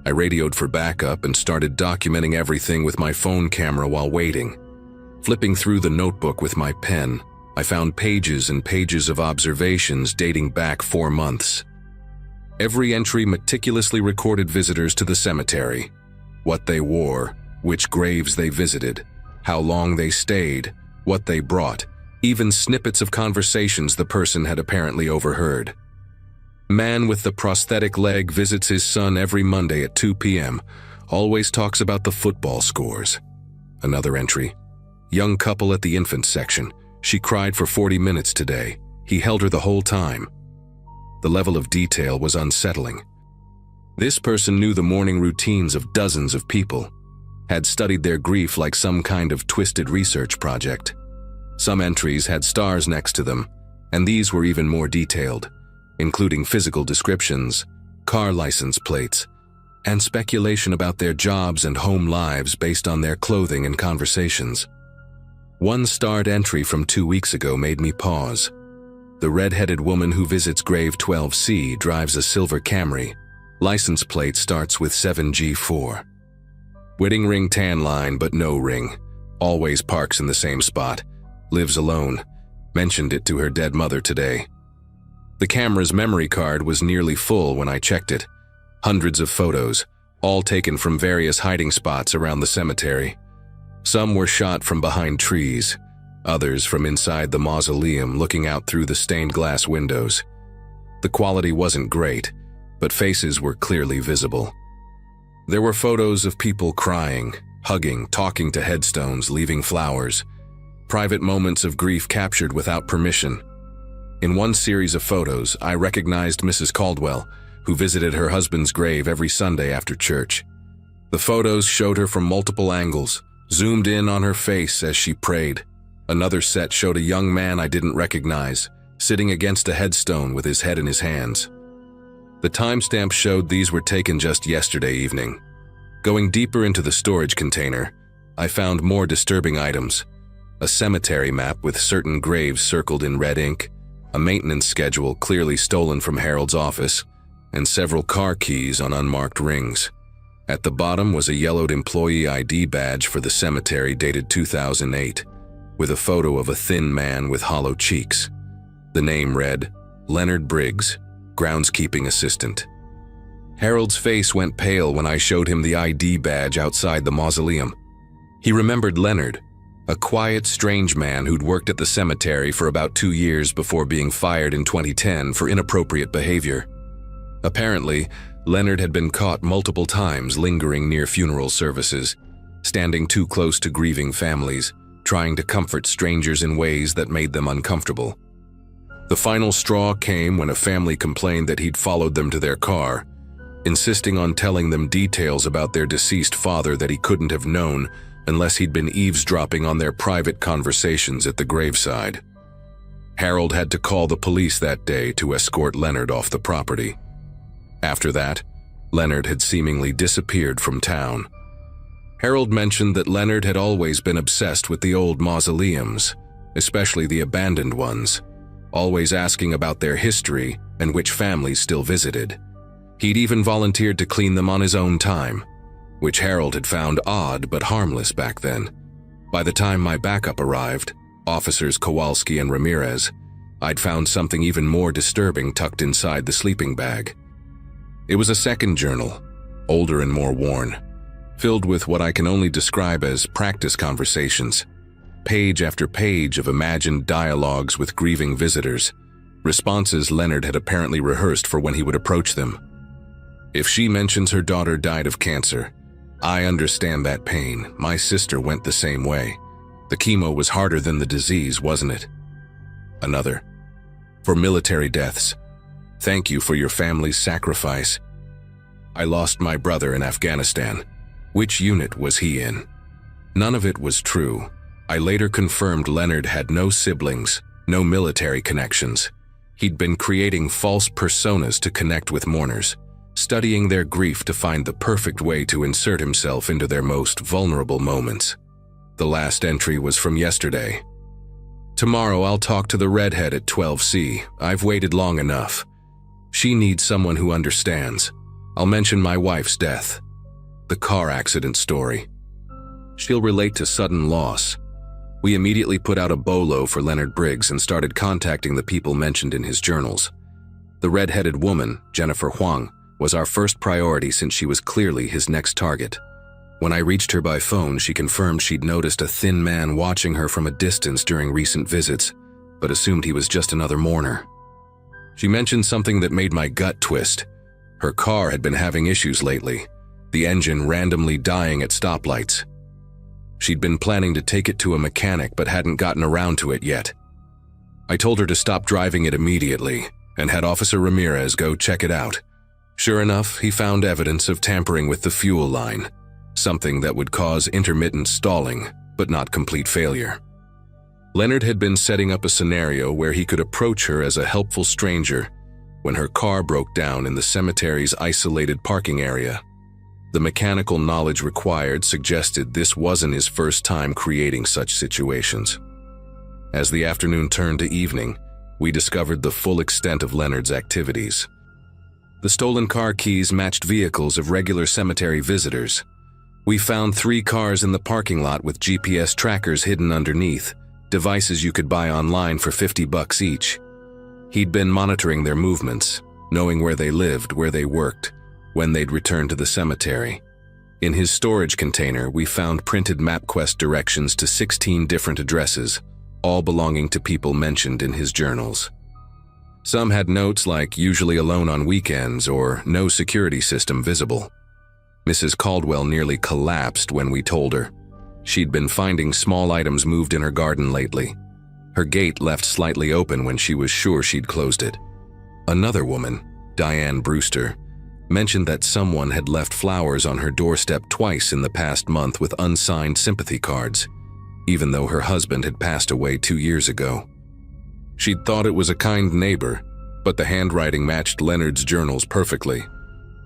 I radioed for backup and started documenting everything with my phone camera while waiting. Flipping through the notebook with my pen, I found pages and pages of observations dating back 4 months. Every entry meticulously recorded visitors to the cemetery, what they wore, which graves they visited, how long they stayed, what they brought, even snippets of conversations the person had apparently overheard. Man with the prosthetic leg visits his son every Monday at 2 p.m., always talks about the football scores. Another entry. Young couple at the infant section. She cried for 40 minutes today. He held her the whole time. The level of detail was unsettling. This person knew the morning routines of dozens of people, had studied their grief like some kind of twisted research project. Some entries had stars next to them, and these were even more detailed, including physical descriptions, car license plates, and speculation about their jobs and home lives based on their clothing and conversations. One starred entry from 2 weeks ago made me pause. The red-headed woman who visits grave 12C drives a silver Camry. License plate starts with 7G4. Wedding ring tan line but no ring. Always parks in the same spot. Lives alone. Mentioned it to her dead mother today. The camera's memory card was nearly full when I checked it. Hundreds of photos, all taken from various hiding spots around the cemetery. Some were shot from behind trees, others from inside the mausoleum looking out through the stained glass windows. The quality wasn't great, but faces were clearly visible. There were photos of people crying, hugging, talking to headstones, leaving flowers. Private moments of grief captured without permission. In one series of photos, I recognized Mrs. Caldwell, who visited her husband's grave every Sunday after church. The photos showed her from multiple angles, zoomed in on her face as she prayed. Another set showed a young man I didn't recognize, sitting against a headstone with his head in his hands. The timestamp showed these were taken just yesterday evening. Going deeper into the storage container, I found more disturbing items. A cemetery map with certain graves circled in red ink, a maintenance schedule clearly stolen from Harold's office, and several car keys on unmarked rings. At the bottom was a yellowed employee ID badge for the cemetery dated 2008, with a photo of a thin man with hollow cheeks. The name read, Leonard Briggs, groundskeeping assistant. Harold's face went pale when I showed him the ID badge outside the mausoleum. He remembered Leonard, a quiet, strange man who'd worked at the cemetery for about 2 years before being fired in 2010 for inappropriate behavior. Apparently, Leonard had been caught multiple times lingering near funeral services, standing too close to grieving families, trying to comfort strangers in ways that made them uncomfortable. The final straw came when a family complained that he'd followed them to their car, insisting on telling them details about their deceased father that he couldn't have known unless he'd been eavesdropping on their private conversations at the graveside. Harold had to call the police that day to escort Leonard off the property. After that, Leonard had seemingly disappeared from town. Harold mentioned that Leonard had always been obsessed with the old mausoleums, especially the abandoned ones, always asking about their history and which families still visited. He'd even volunteered to clean them on his own time, which Harold had found odd but harmless back then. By the time my backup arrived, Officers Kowalski and Ramirez, I'd found something even more disturbing tucked inside the sleeping bag. It was a second journal, older and more worn, filled with what I can only describe as practice conversations, page after page of imagined dialogues with grieving visitors, responses Leonard had apparently rehearsed for when he would approach them. If she mentions her daughter died of cancer, I understand that pain. My sister went the same way. The chemo was harder than the disease, wasn't it? Another. For military deaths. Thank you for your family's sacrifice. I lost my brother in Afghanistan. Which unit was he in? None of it was true. I later confirmed Leonard had no siblings, no military connections. He'd been creating false personas to connect with mourners, studying their grief to find the perfect way to insert himself into their most vulnerable moments. The last entry was from yesterday. Tomorrow I'll talk to the redhead at 12C. I've waited long enough. She needs someone who understands. I'll mention my wife's death. The car accident story. She'll relate to sudden loss. We immediately put out a bolo for Leonard Briggs and started contacting the people mentioned in his journals. The red-headed woman, Jennifer Huang, was our first priority since she was clearly his next target. When I reached her by phone, she confirmed she'd noticed a thin man watching her from a distance during recent visits, but assumed he was just another mourner. She mentioned something that made my gut twist. Her car had been having issues lately, the engine randomly dying at stoplights. She'd been planning to take it to a mechanic but hadn't gotten around to it yet. I told her to stop driving it immediately and had Officer Ramirez go check it out. Sure enough, he found evidence of tampering with the fuel line, something that would cause intermittent stalling, but not complete failure. Leonard had been setting up a scenario where he could approach her as a helpful stranger when her car broke down in the cemetery's isolated parking area. The mechanical knowledge required suggested this wasn't his first time creating such situations. As the afternoon turned to evening, we discovered the full extent of Leonard's activities. The stolen car keys matched vehicles of regular cemetery visitors. We found 3 cars in the parking lot with GPS trackers hidden underneath, devices you could buy online for $50 each. He'd been monitoring their movements, knowing where they lived, where they worked, when they'd return to the cemetery. In his storage container, we found printed MapQuest directions to 16 different addresses, all belonging to people mentioned in his journals. Some had notes like usually alone on weekends or no security system visible. Mrs. Caldwell nearly collapsed when we told her. She'd been finding small items moved in her garden lately. Her gate left slightly open when she was sure she'd closed it. Another woman, Diane Brewster, mentioned that someone had left flowers on her doorstep twice in the past month with unsigned sympathy cards, even though her husband had passed away 2 years ago. She'd thought it was a kind neighbor, but the handwriting matched Leonard's journals perfectly.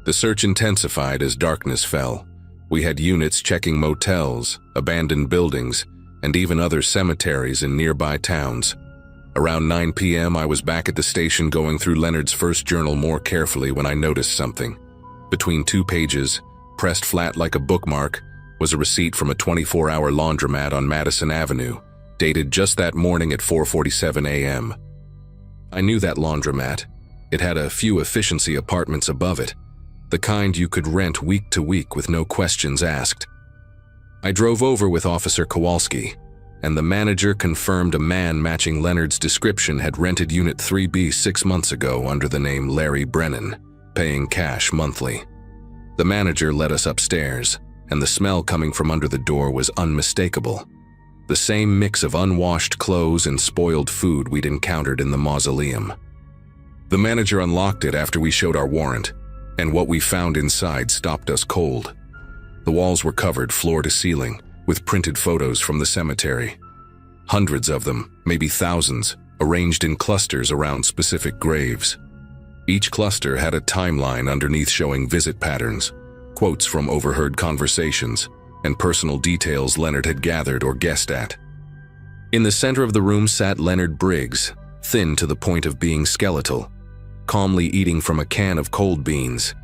The search intensified as darkness fell. We had units checking motels, abandoned buildings, and even other cemeteries in nearby towns. Around 9 p.m., I was back at the station going through Leonard's first journal more carefully when I noticed something. Between 2 pages, pressed flat like a bookmark, was a receipt from a 24-hour laundromat on Madison Avenue, dated just that morning at 4:47 a.m. I knew that laundromat. It had a few efficiency apartments above it, the kind you could rent week to week with no questions asked. I drove over with Officer Kowalski, and the manager confirmed a man matching Leonard's description had rented Unit 3B 6 months ago under the name Larry Brennan, paying cash monthly. The manager led us upstairs, and the smell coming from under the door was unmistakable. The same mix of unwashed clothes and spoiled food we'd encountered in the mausoleum. The manager unlocked it after we showed our warrant, and what we found inside stopped us cold. The walls were covered floor to ceiling with printed photos from the cemetery. Hundreds of them, maybe thousands, arranged in clusters around specific graves. Each cluster had a timeline underneath showing visit patterns, quotes from overheard conversations, and personal details Leonard had gathered or guessed at. In the center of the room sat Leonard Briggs, thin to the point of being skeletal, calmly eating from a can of cold beans.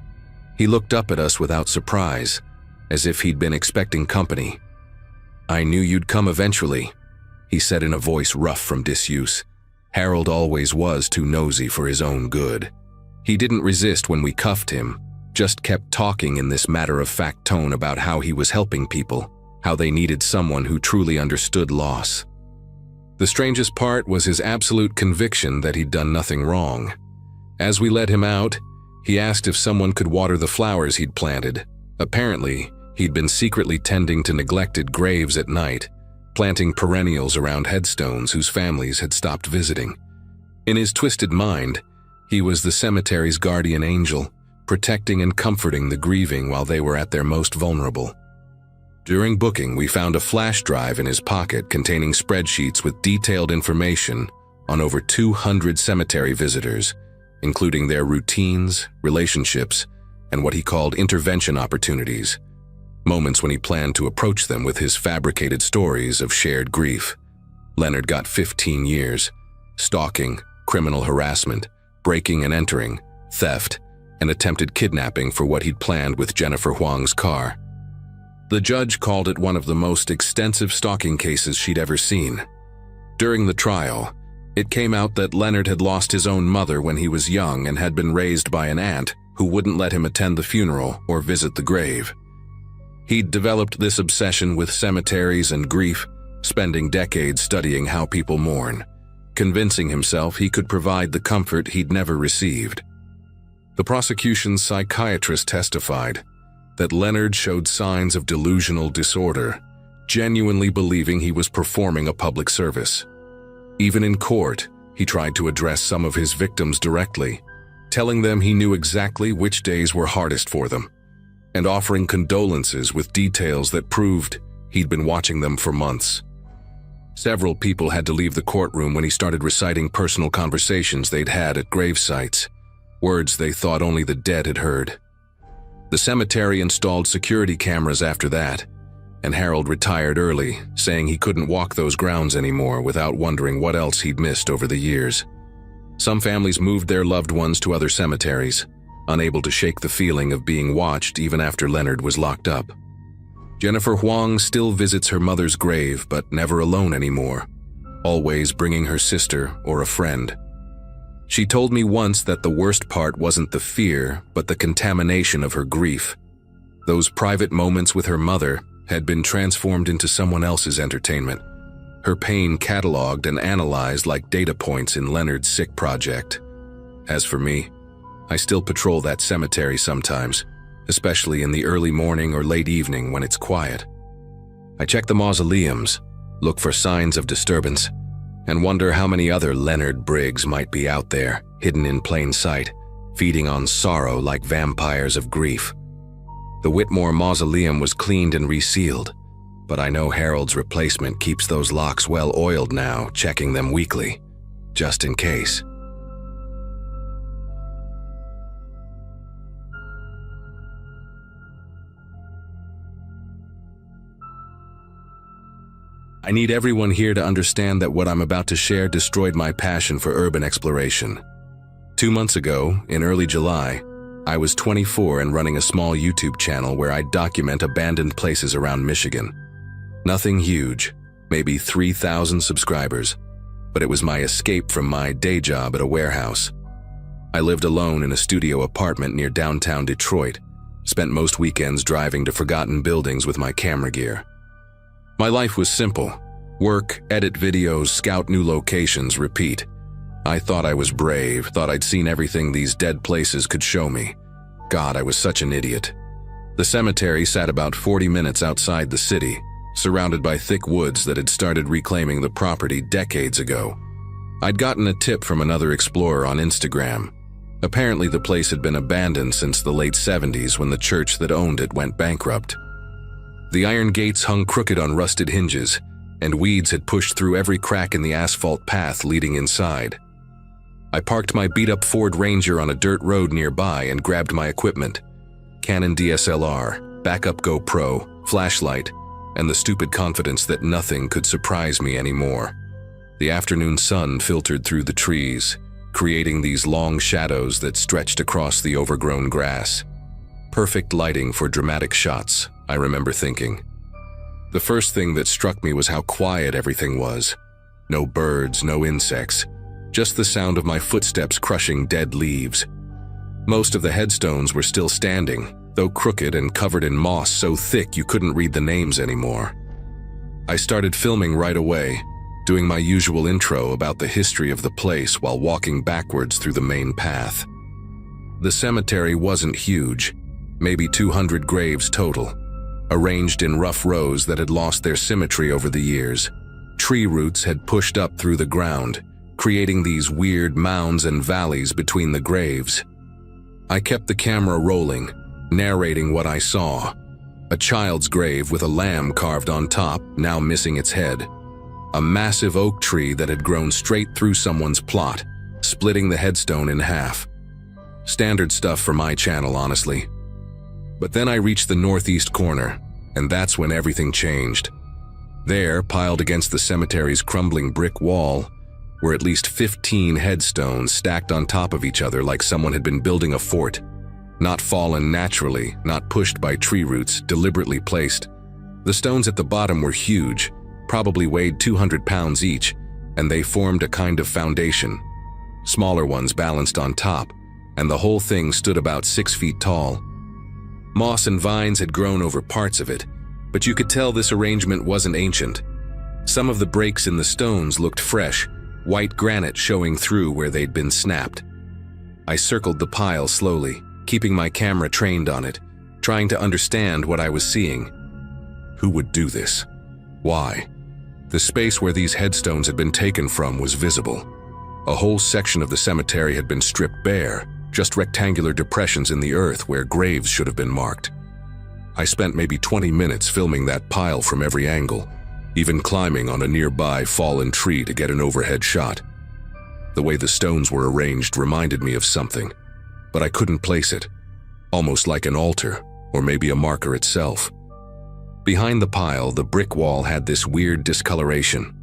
He looked up at us without surprise, as if he'd been expecting company. "I knew you'd come eventually," he said in a voice rough from disuse. Harold always was too nosy for his own good. He didn't resist when we cuffed him, just kept talking in this matter-of-fact tone about how he was helping people, how they needed someone who truly understood loss. The strangest part was his absolute conviction that he'd done nothing wrong. As we let him out, he asked if someone could water the flowers he'd planted. Apparently, he'd been secretly tending to neglected graves at night, planting perennials around headstones whose families had stopped visiting. In his twisted mind, he was the cemetery's guardian angel, protecting and comforting the grieving while they were at their most vulnerable. During booking, we found a flash drive in his pocket containing spreadsheets with detailed information on over 200 cemetery visitors, including their routines, relationships, and what he called intervention opportunities, moments when he planned to approach them with his fabricated stories of shared grief. Leonard got 15 years, stalking, criminal harassment, breaking and entering, theft, and attempted kidnapping for what he'd planned with Jennifer Huang's car. The judge called it one of the most extensive stalking cases she'd ever seen. During the trial, it came out that Leonard had lost his own mother when he was young and had been raised by an aunt who wouldn't let him attend the funeral or visit the grave. He'd developed this obsession with cemeteries and grief, spending decades studying how people mourn, convincing himself he could provide the comfort he'd never received. The prosecution's psychiatrist testified that Leonard showed signs of delusional disorder, genuinely believing he was performing a public service. Even in court, he tried to address some of his victims directly, telling them he knew exactly which days were hardest for them, and offering condolences with details that proved he'd been watching them for months. Several people had to leave the courtroom when he started reciting personal conversations they'd had at grave sites, words they thought only the dead had heard. The cemetery installed security cameras after that, and Harold retired early, saying he couldn't walk those grounds anymore without wondering what else he'd missed over the years. Some families moved their loved ones to other cemeteries, unable to shake the feeling of being watched even after Leonard was locked up. Jennifer Huang still visits her mother's grave, but never alone anymore, always bringing her sister or a friend. She told me once that the worst part wasn't the fear, but the contamination of her grief. Those private moments with her mother had been transformed into someone else's entertainment, her pain cataloged and analyzed like data points in Leonard's sick project. As for me, I still patrol that cemetery sometimes, especially in the early morning or late evening when it's quiet. I check the mausoleums, look for signs of disturbance, and wonder how many other Leonard Briggs might be out there, hidden in plain sight, feeding on sorrow like vampires of grief. The Whitmore Mausoleum was cleaned and resealed, but I know Harold's replacement keeps those locks well oiled now, checking them weekly, just in case. I need everyone here to understand that what I'm about to share destroyed my passion for urban exploration. 2 months ago, in early July, I was 24 and running a small YouTube channel where I document abandoned places around Michigan. Nothing huge, maybe 3,000 subscribers, but it was my escape from my day job at a warehouse. I lived alone in a studio apartment near downtown Detroit, spent most weekends driving to forgotten buildings with my camera gear. My life was simple. Work, edit videos, scout new locations, repeat. I thought I was brave, thought I'd seen everything these dead places could show me. God, I was such an idiot. The cemetery sat about 40 minutes outside the city, surrounded by thick woods that had started reclaiming the property decades ago. I'd gotten a tip from another explorer on Instagram. Apparently the place had been abandoned since the late 70s when the church that owned it went bankrupt. The iron gates hung crooked on rusted hinges, and weeds had pushed through every crack in the asphalt path leading inside. I parked my beat-up Ford Ranger on a dirt road nearby and grabbed my equipment: Canon DSLR, backup GoPro, flashlight, and the stupid confidence that nothing could surprise me anymore. The afternoon sun filtered through the trees, creating these long shadows that stretched across the overgrown grass. Perfect lighting for dramatic shots, I remember thinking. The first thing that struck me was how quiet everything was. No birds, no insects, just the sound of my footsteps crushing dead leaves. Most of the headstones were still standing, though crooked and covered in moss so thick you couldn't read the names anymore. I started filming right away, doing my usual intro about the history of the place while walking backwards through the main path. The cemetery wasn't huge, maybe 200 graves total, arranged in rough rows that had lost their symmetry over the years. Tree roots had pushed up through the ground, creating these weird mounds and valleys between the graves. I kept the camera rolling, narrating what I saw. A child's grave with a lamb carved on top, now missing its head. A massive oak tree that had grown straight through someone's plot, splitting the headstone in half. Standard stuff for my channel, honestly. But then I reached the northeast corner, and that's when everything changed. There, piled against the cemetery's crumbling brick wall, were at least 15 headstones stacked on top of each other like someone had been building a fort. Not fallen naturally, not pushed by tree roots, deliberately placed. The stones at the bottom were huge, probably weighed 200 pounds each, and they formed a kind of foundation. Smaller ones balanced on top, and the whole thing stood about 6 feet tall. Moss and vines had grown over parts of it, but you could tell this arrangement wasn't ancient. Some of the breaks in the stones looked fresh, white granite showing through where they'd been snapped. I circled the pile slowly, keeping my camera trained on it, trying to understand what I was seeing. Who would do this? Why? The space where these headstones had been taken from was visible. A whole section of the cemetery had been stripped bare, just rectangular depressions in the earth where graves should have been marked. I spent maybe 20 minutes filming that pile from every angle, even climbing on a nearby fallen tree to get an overhead shot. The way the stones were arranged reminded me of something, but I couldn't place it, almost like an altar, or maybe a marker itself. Behind the pile, the brick wall had this weird discoloration,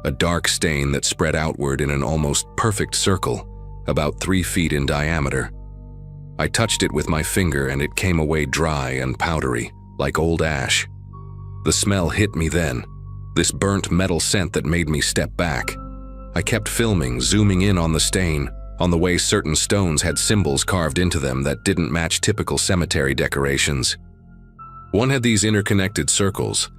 a dark stain that spread outward in an almost perfect circle, about 3 feet in diameter. I touched it with my finger and it came away dry and powdery, like old ash. The smell hit me then, this burnt metal scent that made me step back. I kept filming, zooming in on the stain, on the way certain stones had symbols carved into them that didn't match typical cemetery decorations. One had these interconnected circles.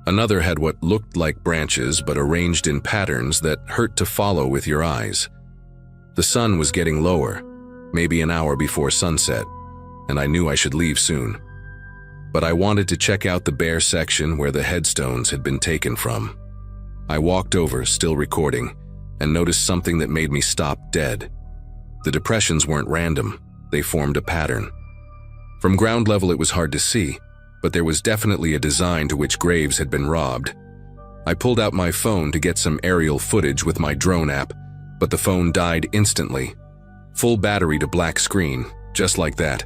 Another had what looked like branches but arranged in patterns that hurt to follow with your eyes. The sun was getting lower, maybe an hour before sunset, and I knew I should leave soon. But I wanted to check out the bare section where the headstones had been taken from. I walked over, still recording, and noticed something that made me stop dead. The depressions weren't random, they formed a pattern. From ground level it was hard to see, but there was definitely a design to which graves had been robbed. I pulled out my phone to get some aerial footage with my drone app, but the phone died instantly. Full battery to black screen, just like that.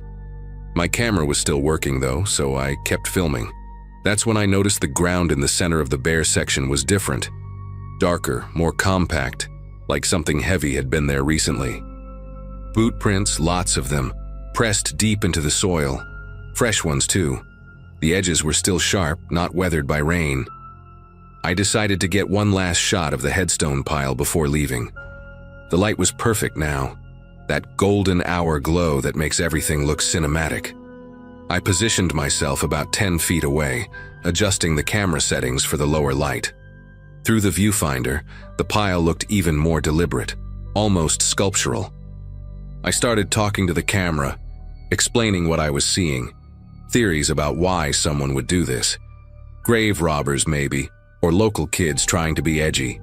My camera was still working though, so I kept filming. That's when I noticed the ground in the center of the bare section was different. Darker, more compact, like something heavy had been there recently. Boot prints, lots of them, pressed deep into the soil. Fresh ones too. The edges were still sharp, not weathered by rain. I decided to get one last shot of the headstone pile before leaving. The light was perfect now, that golden hour glow that makes everything look cinematic. I positioned myself about 10 feet away, adjusting the camera settings for the lower light. Through the viewfinder, the pile looked even more deliberate, almost sculptural. I started talking to the camera, explaining what I was seeing, theories about why someone would do this. Grave robbers maybe, or local kids trying to be edgy.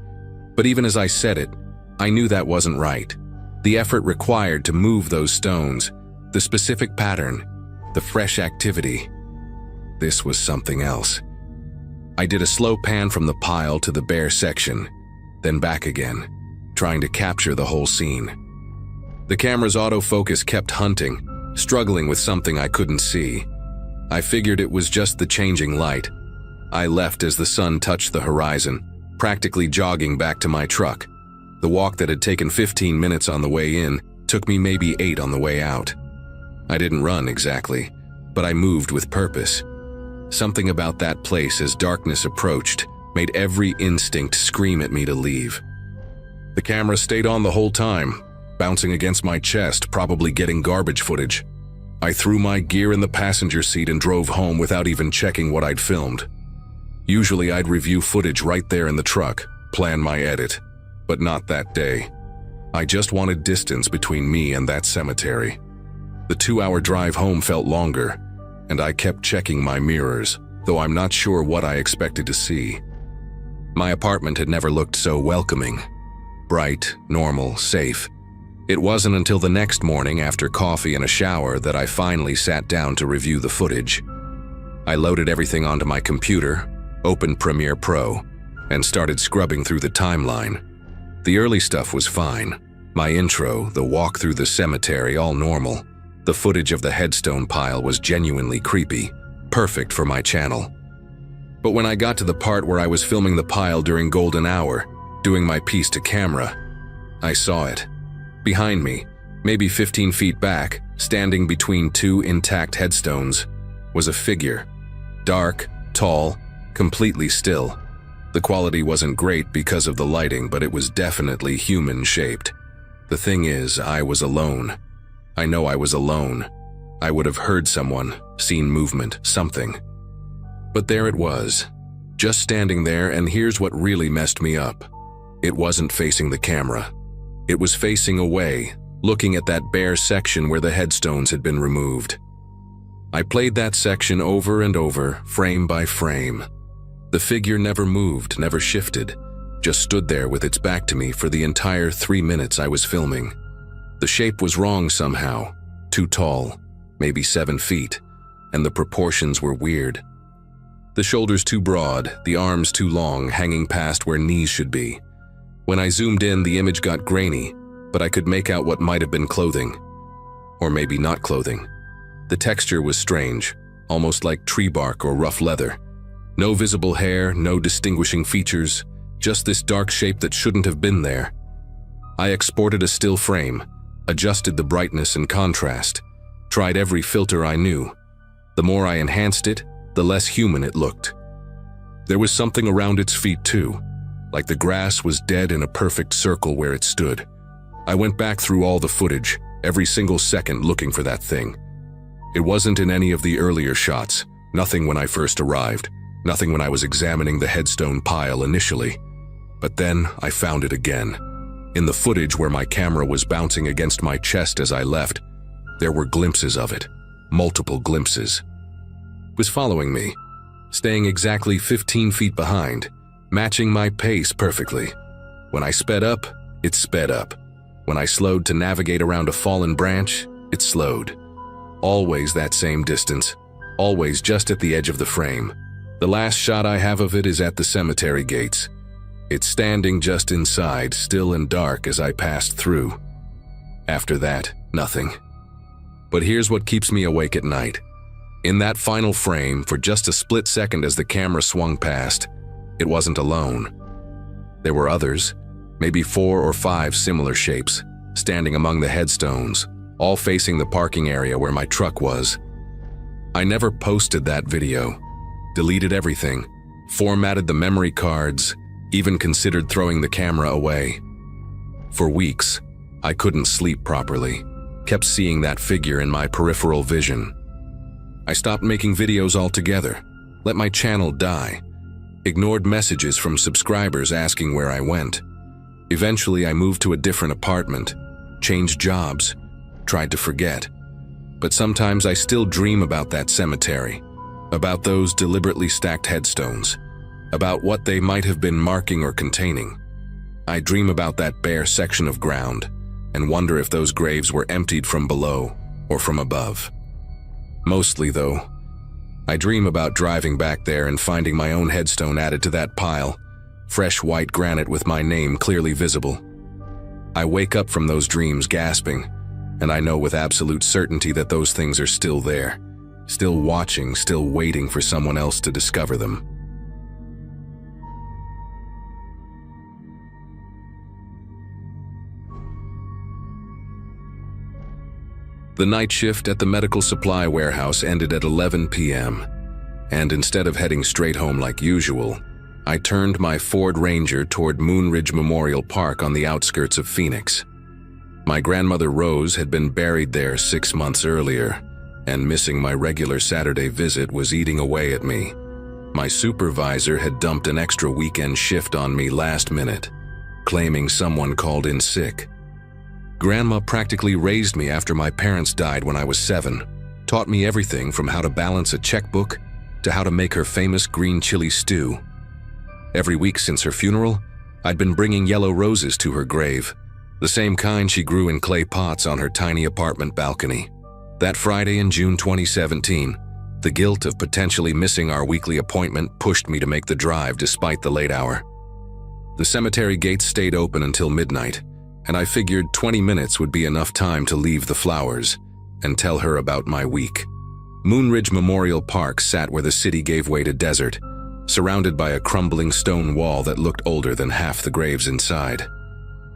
But even as I said it, I knew that wasn't right. The effort required to move those stones, the specific pattern, the fresh activity. This was something else. I did a slow pan from the pile to the bare section, then back again, trying to capture the whole scene. The camera's autofocus kept hunting, struggling with something I couldn't see. I figured it was just the changing light. I left as the sun touched the horizon, practically jogging back to my truck. The walk that had taken 15 minutes on the way in took me maybe 8 on the way out. I didn't run exactly, but I moved with purpose. Something about that place as darkness approached made every instinct scream at me to leave. The camera stayed on the whole time, bouncing against my chest, probably getting garbage footage. I threw my gear in the passenger seat and drove home without even checking what I'd filmed. Usually I'd review footage right there in the truck, plan my edit, but not that day. I just wanted distance between me and that cemetery. The 2-hour drive home felt longer, and I kept checking my mirrors, though I'm not sure what I expected to see. My apartment had never looked so welcoming. Bright, normal, safe. It wasn't until the next morning after coffee and a shower that I finally sat down to review the footage. I loaded everything onto my computer, opened Premiere Pro, and started scrubbing through the timeline. The early stuff was fine. My intro, the walk through the cemetery, all normal. The footage of the headstone pile was genuinely creepy, perfect for my channel. But when I got to the part where I was filming the pile during golden hour, doing my piece to camera, I saw it. Behind me, maybe 15 feet back, standing between two intact headstones, was a figure. Dark, tall, completely still. The quality wasn't great because of the lighting, but it was definitely human-shaped. The thing is, I was alone. I know I was alone. I would have heard someone, seen movement, something. But there it was, just standing there, and here's what really messed me up. It wasn't facing the camera. It was facing away, looking at that bare section where the headstones had been removed. I played that section over and over, frame by frame. The figure never moved, never shifted, just stood there with its back to me for the entire 3 minutes I was filming. The shape was wrong somehow, too tall, maybe 7 feet, and the proportions were weird. The shoulders too broad, the arms too long, hanging past where knees should be. When I zoomed in, the image got grainy, but I could make out what might have been clothing. Or maybe not clothing. The texture was strange, almost like tree bark or rough leather. No visible hair, no distinguishing features, just this dark shape that shouldn't have been there. I exported a still frame, adjusted the brightness and contrast, tried every filter I knew. The more I enhanced it, the less human it looked. There was something around its feet too, like the grass was dead in a perfect circle where it stood. I went back through all the footage, every single second looking for that thing. It wasn't in any of the earlier shots, nothing when I first arrived, nothing when I was examining the headstone pile initially. But then I found it again. In the footage where my camera was bouncing against my chest as I left, there were glimpses of it, multiple glimpses. It was following me, staying exactly 15 feet behind, matching my pace perfectly. When I sped up, it sped up. When I slowed to navigate around a fallen branch, it slowed. Always that same distance, always just at the edge of the frame. The last shot I have of it is at the cemetery gates. It's standing just inside, still and dark as I passed through. After that, nothing. But here's what keeps me awake at night. In that final frame, for just a split second as the camera swung past, it wasn't alone. There were others, maybe 4 or 5 similar shapes, standing among the headstones, all facing the parking area where my truck was. I never posted that video, deleted everything, formatted the memory cards, even considered throwing the camera away. For weeks, I couldn't sleep properly, kept seeing that figure in my peripheral vision. I stopped making videos altogether, let my channel die, ignored messages from subscribers asking where I went. Eventually, I moved to a different apartment, changed jobs, tried to forget. But sometimes I still dream about that cemetery, about those deliberately stacked headstones, about what they might have been marking or containing. I dream about that bare section of ground and wonder if those graves were emptied from below or from above. Mostly, though, I dream about driving back there and finding my own headstone added to that pile, fresh white granite with my name clearly visible. I wake up from those dreams gasping, and I know with absolute certainty that those things are still there, still watching, still waiting for someone else to discover them. The night shift at the medical supply warehouse ended at 11 p.m., and instead of heading straight home like usual, I turned my Ford Ranger toward Moonridge Memorial Park on the outskirts of Phoenix. My grandmother Rose had been buried there 6 months earlier, and missing my regular Saturday visit was eating away at me. My supervisor had dumped an extra weekend shift on me last minute, claiming someone called in sick. Grandma practically raised me after my parents died when I was 7, taught me everything from how to balance a checkbook to how to make her famous green chili stew. Every week since her funeral, I'd been bringing yellow roses to her grave, the same kind she grew in clay pots on her tiny apartment balcony. That Friday in June 2017, the guilt of potentially missing our weekly appointment pushed me to make the drive despite the late hour. The cemetery gates stayed open until midnight, and I figured 20 minutes would be enough time to leave the flowers and tell her about my week. Moonridge Memorial Park sat where the city gave way to desert, surrounded by a crumbling stone wall that looked older than half the graves inside.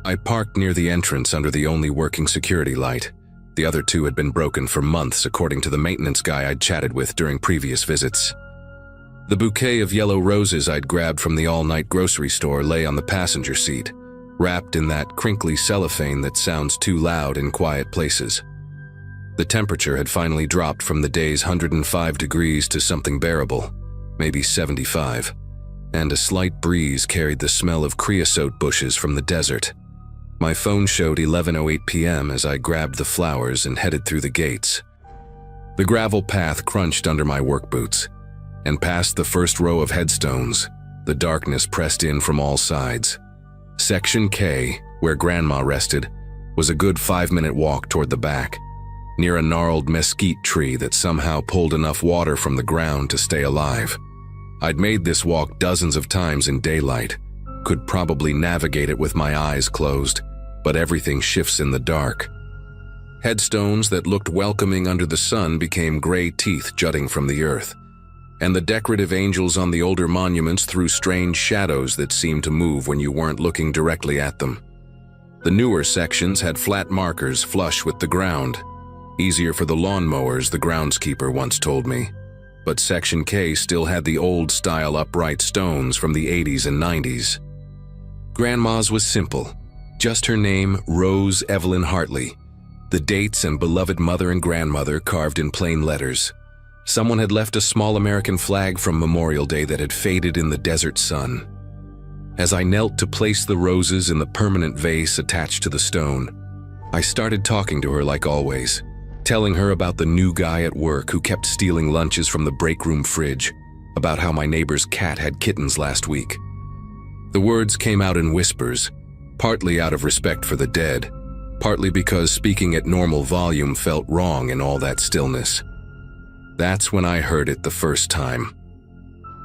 I parked near the entrance under the only working security light. The other two had been broken for months, according to the maintenance guy I'd chatted with during previous visits. The bouquet of yellow roses I'd grabbed from the all-night grocery store lay on the passenger seat, wrapped in that crinkly cellophane that sounds too loud in quiet places. The temperature had finally dropped from the day's 105 degrees to something bearable, maybe 75, and a slight breeze carried the smell of creosote bushes from the desert. My phone showed 11:08 p.m. as I grabbed the flowers and headed through the gates. The gravel path crunched under my work boots, and past the first row of headstones, the darkness pressed in from all sides. Section K, where Grandma rested, was a good 5-minute walk toward the back, near a gnarled mesquite tree that somehow pulled enough water from the ground to stay alive. I'd made this walk dozens of times in daylight, could probably navigate it with my eyes closed, but everything shifts in the dark. Headstones that looked welcoming under the sun became gray teeth jutting from the earth, and the decorative angels on the older monuments threw strange shadows that seemed to move when you weren't looking directly at them. The newer sections had flat markers flush with the ground, easier for the lawnmowers, the groundskeeper once told me. But Section K still had the old-style upright stones from the 80s and 90s. Grandma's was simple. Just her name, Rose Evelyn Hartley. The dates and beloved mother and grandmother carved in plain letters. Someone had left a small American flag from Memorial Day that had faded in the desert sun. As I knelt to place the roses in the permanent vase attached to the stone, I started talking to her like always, telling her about the new guy at work who kept stealing lunches from the break room fridge, about how my neighbor's cat had kittens last week. The words came out in whispers, partly out of respect for the dead, partly because speaking at normal volume felt wrong in all that stillness. That's when I heard it the first time.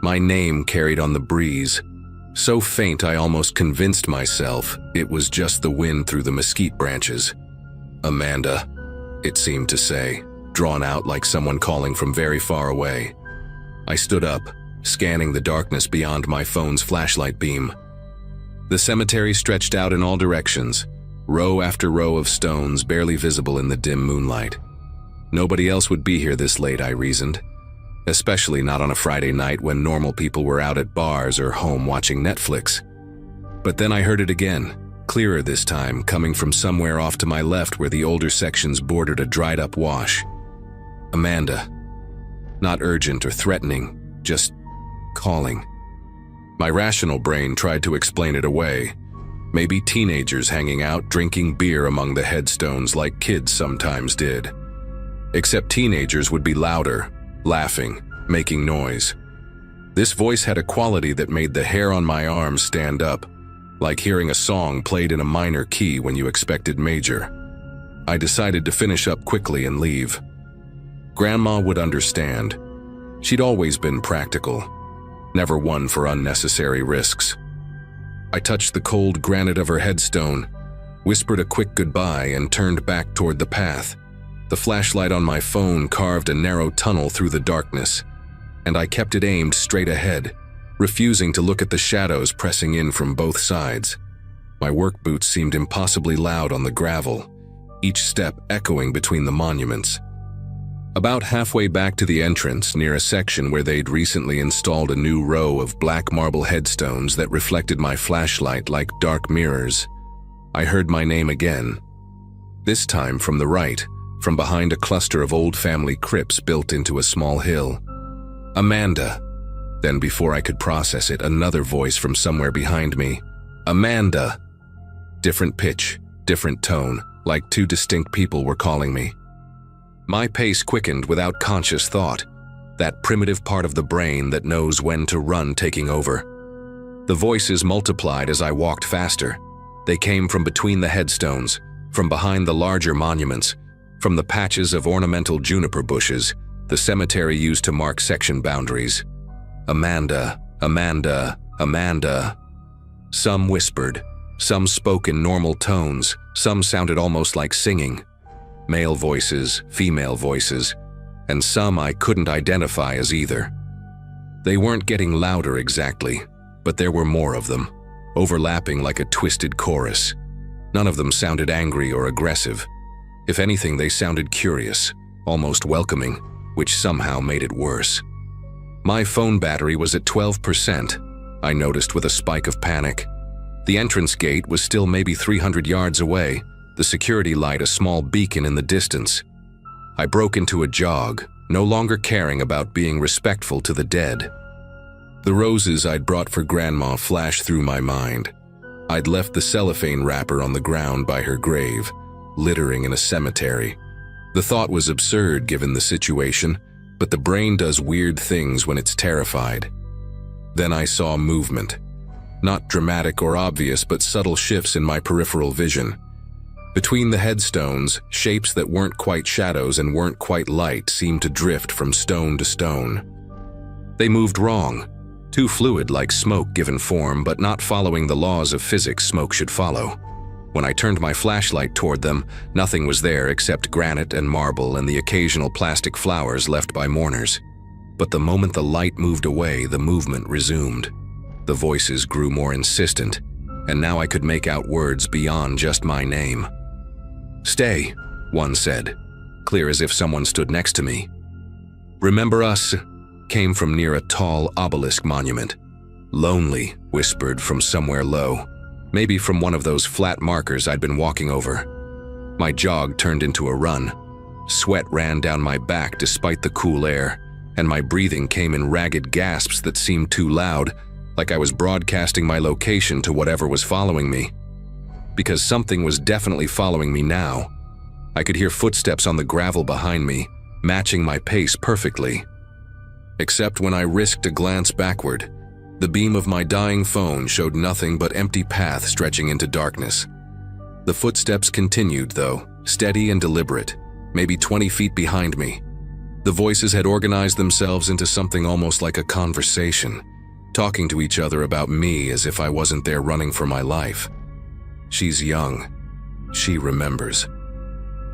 My name carried on the breeze, so faint I almost convinced myself it was just the wind through the mesquite branches. Amanda, it seemed to say, drawn out like someone calling from very far away. I stood up, scanning the darkness beyond my phone's flashlight beam. The cemetery stretched out in all directions, row after row of stones barely visible in the dim moonlight. Nobody else would be here this late, I reasoned, especially not on a Friday night when normal people were out at bars or home watching Netflix. But then I heard it again, clearer this time, coming from somewhere off to my left where the older sections bordered a dried-up wash. Amanda. Not urgent or threatening, just calling. My rational brain tried to explain it away. Maybe teenagers hanging out drinking beer among the headstones like kids sometimes did. Except teenagers would be louder, laughing, making noise. This voice had a quality that made the hair on my arms stand up, like hearing a song played in a minor key when you expected major. I decided to finish up quickly and leave. Grandma would understand. She'd always been practical, never one for unnecessary risks. I touched the cold granite of her headstone, whispered a quick goodbye, and turned back toward the path. The flashlight on my phone carved a narrow tunnel through the darkness, and I kept it aimed straight ahead, refusing to look at the shadows pressing in from both sides. My work boots seemed impossibly loud on the gravel, each step echoing between the monuments. About halfway back to the entrance, near a section where they'd recently installed a new row of black marble headstones that reflected my flashlight like dark mirrors, I heard my name again. This time from the right, from behind a cluster of old family crypts built into a small hill. Amanda. Then before I could process it, another voice from somewhere behind me. Amanda. Different pitch, different tone, like two distinct people were calling me. My pace quickened without conscious thought, that primitive part of the brain that knows when to run taking over. The voices multiplied as I walked faster. They came from between the headstones, from behind the larger monuments, from the patches of ornamental juniper bushes the cemetery used to mark section boundaries. Amanda, Amanda, Amanda. Some whispered, some spoke in normal tones, some sounded almost like singing. Male voices, female voices, and some I couldn't identify as either. They weren't getting louder exactly, but there were more of them, overlapping like a twisted chorus. None of them sounded angry or aggressive. If anything, they sounded curious, almost welcoming, which somehow made it worse. My phone battery was at 12%, I noticed with a spike of panic. The entrance gate was still maybe 300 yards away, the security light a small beacon in the distance. I broke into a jog, no longer caring about being respectful to the dead. The roses I'd brought for Grandma flashed through my mind. I'd left the cellophane wrapper on the ground by her grave, littering in a cemetery. The thought was absurd given the situation, but the brain does weird things when it's terrified. Then I saw movement. Not dramatic or obvious, but subtle shifts in my peripheral vision. Between the headstones, shapes that weren't quite shadows and weren't quite light seemed to drift from stone to stone. They moved wrong, too fluid like smoke given form, but not following the laws of physics smoke should follow. When I turned my flashlight toward them, nothing was there except granite and marble and the occasional plastic flowers left by mourners. But the moment the light moved away, the movement resumed. The voices grew more insistent, and now I could make out words beyond just my name. "Stay," one said, clear as if someone stood next to me. "Remember us?" came from near a tall obelisk monument. "Lonely," whispered from somewhere low, maybe from one of those flat markers I'd been walking over. My jog turned into a run. Sweat ran down my back despite the cool air, and my breathing came in ragged gasps that seemed too loud, like I was broadcasting my location to whatever was following me. Because something was definitely following me now. I could hear footsteps on the gravel behind me, matching my pace perfectly. Except when I risked a glance backward, the beam of my dying phone showed nothing but empty path stretching into darkness. The footsteps continued, though, steady and deliberate, maybe 20 feet behind me. The voices had organized themselves into something almost like a conversation, talking to each other about me as if I wasn't there running for my life. She's young. She remembers.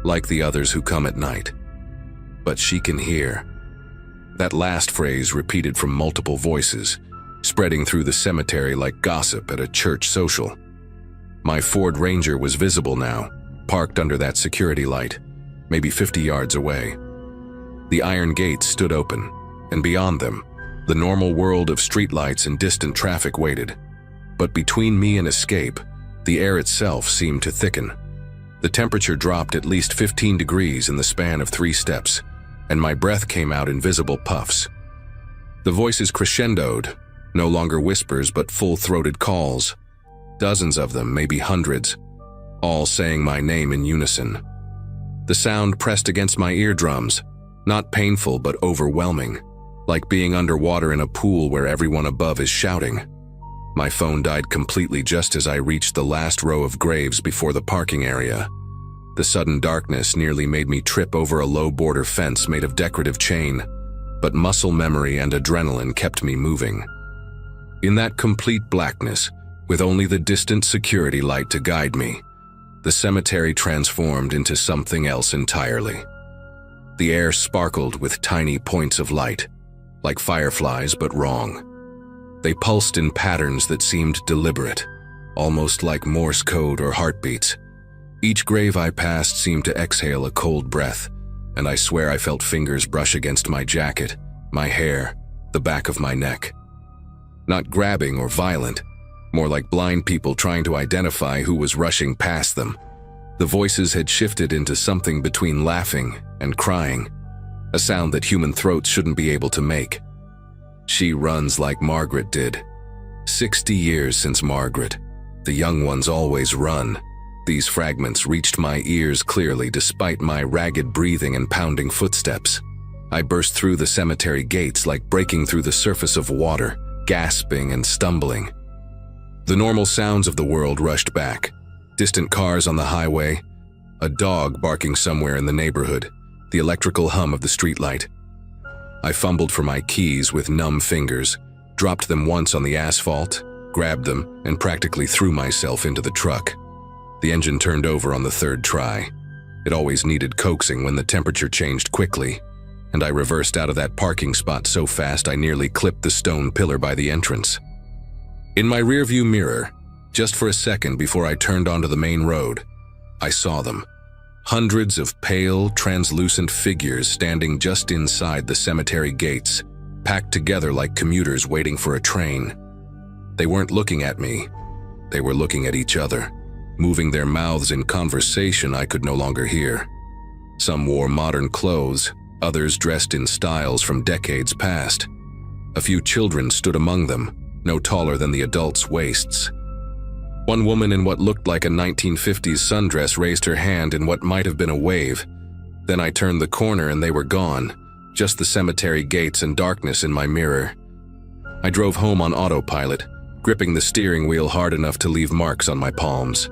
Like the others who come at night. But she can hear. That last phrase repeated from multiple voices, spreading through the cemetery like gossip at a church social. My Ford Ranger was visible now, parked under that security light, maybe 50 yards away. The iron gates stood open, and beyond them, the normal world of streetlights and distant traffic waited. But between me and escape, the air itself seemed to thicken. The temperature dropped at least 15 degrees in the span of 3 steps, and my breath came out in visible puffs. The voices crescendoed, no longer whispers but full-throated calls. Dozens of them, maybe hundreds, all saying my name in unison. The sound pressed against my eardrums, not painful but overwhelming, like being underwater in a pool where everyone above is shouting. My phone died completely just as I reached the last row of graves before the parking area. The sudden darkness nearly made me trip over a low border fence made of decorative chain, but muscle memory and adrenaline kept me moving. In that complete blackness, with only the distant security light to guide me, the cemetery transformed into something else entirely. The air sparkled with tiny points of light, like fireflies but wrong. They pulsed in patterns that seemed deliberate, almost like Morse code or heartbeats. Each grave I passed seemed to exhale a cold breath, and I swear I felt fingers brush against my jacket, my hair, the back of my neck. Not grabbing or violent, more like blind people trying to identify who was rushing past them. The voices had shifted into something between laughing and crying, a sound that human throats shouldn't be able to make. She runs like Margaret did. 60 years since Margaret. The young ones always run. These fragments reached my ears clearly despite my ragged breathing and pounding footsteps. I burst through the cemetery gates like breaking through the surface of water, gasping and stumbling. The normal sounds of the world rushed back. Distant cars on the highway, a dog barking somewhere in the neighborhood, the electrical hum of the streetlight. I fumbled for my keys with numb fingers, dropped them once on the asphalt, grabbed them, and practically threw myself into the truck. The engine turned over on the third try. It always needed coaxing when the temperature changed quickly, and I reversed out of that parking spot so fast I nearly clipped the stone pillar by the entrance. In my rearview mirror, just for a second before I turned onto the main road, I saw them. Hundreds of pale, translucent figures standing just inside the cemetery gates, packed together like commuters waiting for a train. They weren't looking at me. They were looking at each other, moving their mouths in conversation I could no longer hear. Some wore modern clothes, others dressed in styles from decades past. A few children stood among them, no taller than the adults' waists. One woman in what looked like a 1950s sundress raised her hand in what might have been a wave. Then I turned the corner and they were gone, just the cemetery gates and darkness in my mirror. I drove home on autopilot, gripping the steering wheel hard enough to leave marks on my palms.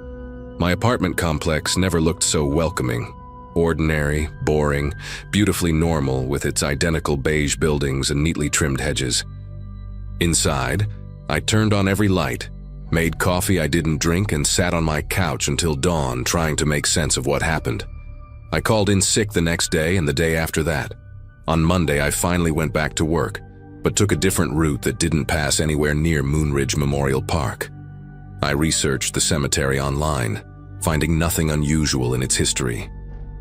My apartment complex never looked so welcoming. Ordinary, boring, beautifully normal with its identical beige buildings and neatly trimmed hedges. Inside, I turned on every light, made coffee I didn't drink, and sat on my couch until dawn trying to make sense of what happened. I called in sick the next day and the day after that. On Monday, I finally went back to work, but took a different route that didn't pass anywhere near Moonridge Memorial Park. I researched the cemetery online, finding nothing unusual in its history.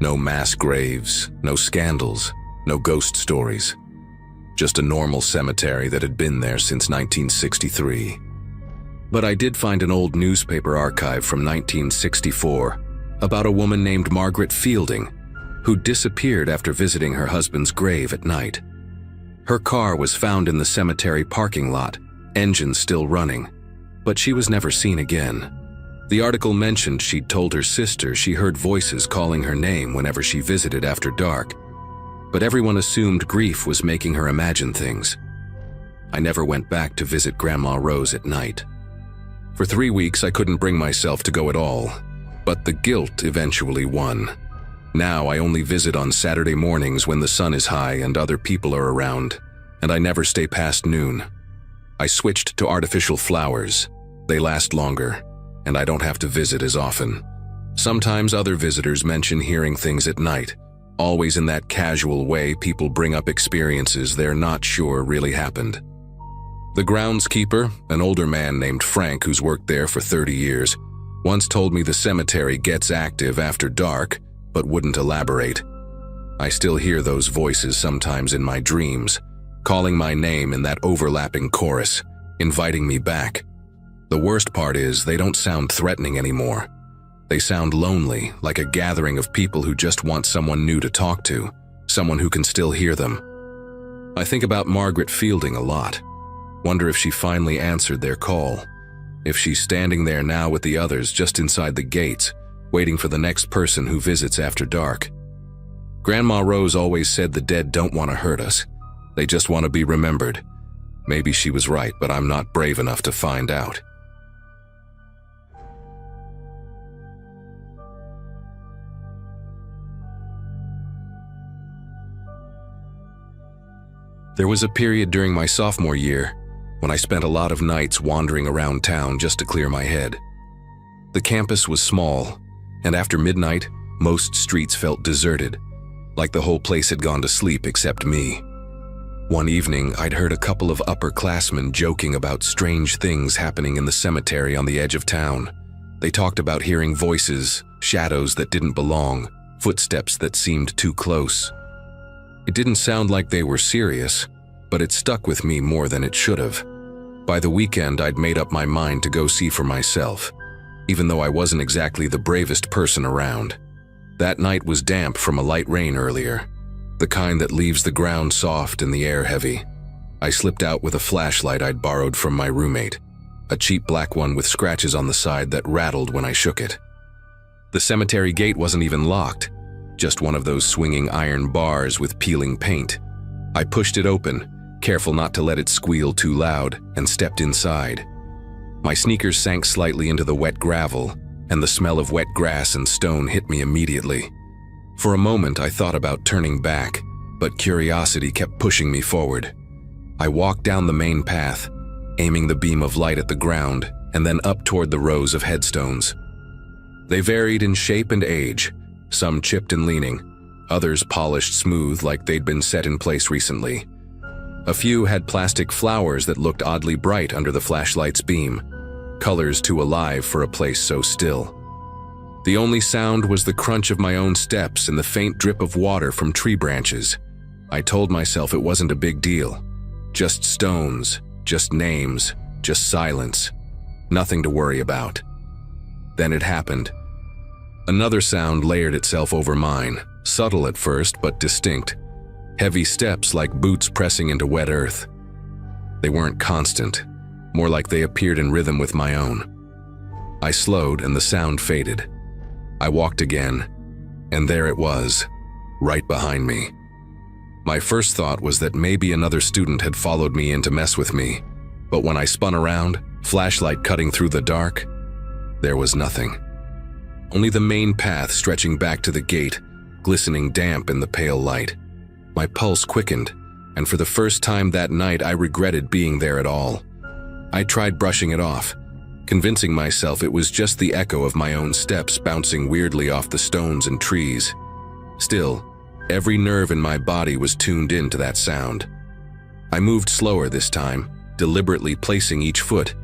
No mass graves, no scandals, no ghost stories. Just a normal cemetery that had been there since 1963. But I did find an old newspaper archive from 1964 about a woman named Margaret Fielding, who disappeared after visiting her husband's grave at night. Her car was found in the cemetery parking lot, engine still running, but she was never seen again. The article mentioned she'd told her sister she heard voices calling her name whenever she visited after dark, but everyone assumed grief was making her imagine things. I never went back to visit Grandma Rose at night. For 3 weeks I couldn't bring myself to go at all, but the guilt eventually won. Now I only visit on Saturday mornings when the sun is high and other people are around, and I never stay past noon. I switched to artificial flowers. They last longer, and I don't have to visit as often. Sometimes other visitors mention hearing things at night, always in that casual way people bring up experiences they're not sure really happened. The groundskeeper, an older man named Frank who's worked there for 30 years, once told me the cemetery gets active after dark, but wouldn't elaborate. I still hear those voices sometimes in my dreams, calling my name in that overlapping chorus, inviting me back. The worst part is they don't sound threatening anymore. They sound lonely, like a gathering of people who just want someone new to talk to, someone who can still hear them. I think about Margaret Fielding a lot. Wonder if she finally answered their call. If she's standing there now with the others just inside the gates, waiting for the next person who visits after dark. Grandma Rose always said the dead don't want to hurt us. They just want to be remembered. Maybe she was right, but I'm not brave enough to find out. There was a period during my sophomore year when I spent a lot of nights wandering around town just to clear my head. The campus was small, and after midnight, most streets felt deserted, like the whole place had gone to sleep except me. One evening, I'd heard a couple of upperclassmen joking about strange things happening in the cemetery on the edge of town. They talked about hearing voices, shadows that didn't belong, footsteps that seemed too close. It didn't sound like they were serious, but it stuck with me more than it should have. By the weekend, I'd made up my mind to go see for myself. even though I wasn't exactly the bravest person around. That night was damp from a light rain earlier, the kind that leaves the ground soft and the air heavy. I slipped out with a flashlight I'd borrowed from my roommate, a cheap black one with scratches on the side that rattled when I shook it. The cemetery gate wasn't even locked, just one of those swinging iron bars with peeling paint. I pushed it open, careful not to let it squeal too loud, and stepped inside. My sneakers sank slightly into the wet gravel, and the smell of wet grass and stone hit me immediately. For a moment, I thought about turning back, but curiosity kept pushing me forward. I walked down the main path, aiming the beam of light at the ground, and then up toward the rows of headstones. They varied in shape and age, some chipped and leaning, others polished smooth like they'd been set in place recently. A few had plastic flowers that looked oddly bright under the flashlight's beam, colors too alive for a place so still. The only sound was the crunch of my own steps and the faint drip of water from tree branches. I told myself it wasn't a big deal. Just stones, just names, just silence. Nothing to worry about. Then it happened. Another sound layered itself over mine, subtle at first but distinct. Heavy steps like boots pressing into wet earth. They weren't constant, more like they appeared in rhythm with my own. I slowed and the sound faded. I walked again, and there it was, right behind me. My first thought was that maybe another student had followed me in to mess with me, but when I spun around, flashlight cutting through the dark, there was nothing. Only the main path stretching back to the gate, glistening damp in the pale light. My pulse quickened, and for the first time that night I regretted being there at all. I tried brushing it off, convincing myself it was just the echo of my own steps bouncing weirdly off the stones and trees. Still, every nerve in my body was tuned in to that sound. I moved slower this time, deliberately placing each foot,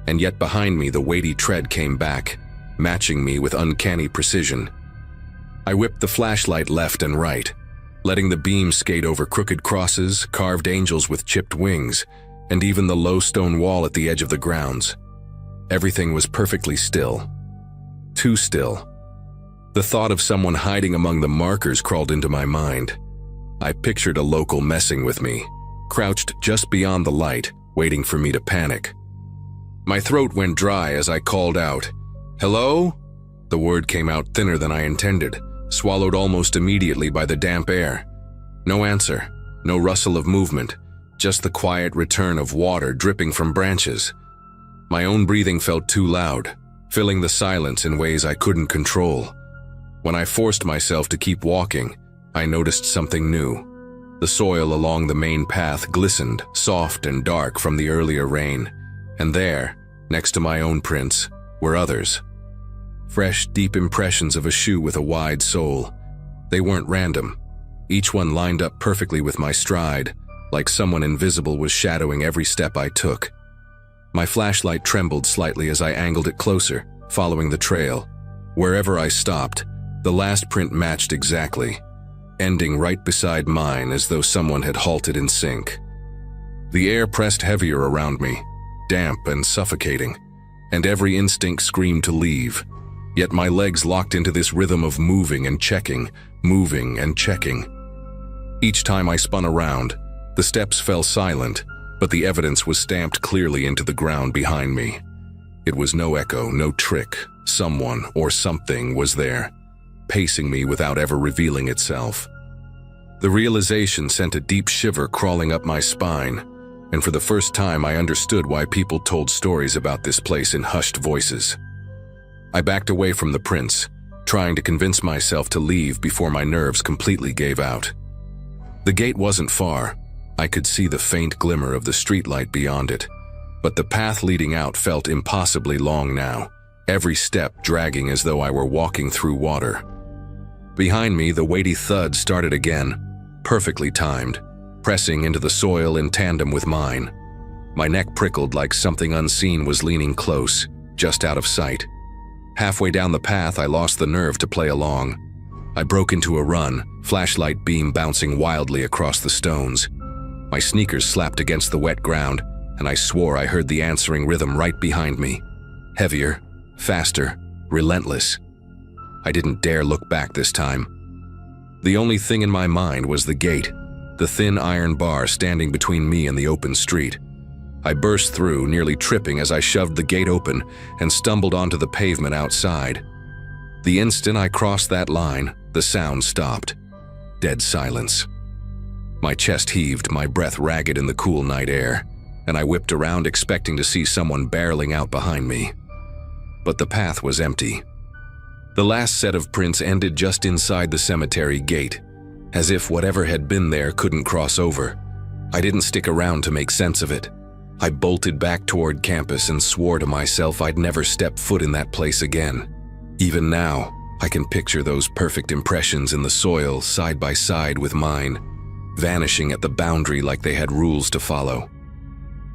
and yet behind me the weighty tread came back, matching me with uncanny precision. I whipped the flashlight left and right, letting the beam skate over crooked crosses, carved angels with chipped wings, and even the low stone wall at the edge of the grounds. Everything was perfectly still. Too still. The thought of someone hiding among the markers crawled into my mind. I pictured a local messing with me, crouched just beyond the light, waiting for me to panic. My throat went dry as I called out, "Hello?" The word came out thinner than I intended, swallowed almost immediately by the damp air. No answer, no rustle of movement, just the quiet return of water dripping from branches. My own breathing felt too loud, filling the silence in ways I couldn't control. When I forced myself to keep walking, I noticed something new. The soil along the main path glistened, soft and dark from the earlier rain, and there, next to my own prints, were others. Fresh, deep impressions of a shoe with a wide sole. They weren't random. Each one lined up perfectly with my stride, like someone invisible was shadowing every step I took. My flashlight trembled slightly as I angled it closer, following the trail. Wherever I stopped, the last print matched exactly, ending right beside mine as though someone had halted in sync. The air pressed heavier around me, damp and suffocating, and every instinct screamed to leave. Yet my legs locked into this rhythm of moving and checking, moving and checking. Each time I spun around, the steps fell silent, but the evidence was stamped clearly into the ground behind me. It was no echo, no trick. Someone or something was there, pacing me without ever revealing itself. The realization sent a deep shiver crawling up my spine, and for the first time I understood why people told stories about this place in hushed voices. I backed away from the prints, trying to convince myself to leave before my nerves completely gave out. The gate wasn't far. I could see the faint glimmer of the streetlight beyond it, but the path leading out felt impossibly long now, every step dragging as though I were walking through water. Behind me, the weighty thud started again, perfectly timed, pressing into the soil in tandem with mine. My neck prickled like something unseen was leaning close, just out of sight. Halfway down the path, I lost the nerve to play along. I broke into a run, flashlight beam bouncing wildly across the stones. My sneakers slapped against the wet ground, and I swore I heard the answering rhythm right behind me. Heavier, faster, relentless. I didn't dare look back this time. The only thing in my mind was the gate, the thin iron bar standing between me and the open street. I burst through, nearly tripping as I shoved the gate open and stumbled onto the pavement outside. The instant I crossed that line, the sound stopped. Dead silence. My chest heaved, my breath ragged in the cool night air, and I whipped around expecting to see someone barreling out behind me. But the path was empty. The last set of prints ended just inside the cemetery gate, as if whatever had been there couldn't cross over. I didn't stick around to make sense of it. I bolted back toward campus and swore to myself I'd never step foot in that place again. Even now, I can picture those perfect impressions in the soil side by side with mine, vanishing at the boundary like they had rules to follow.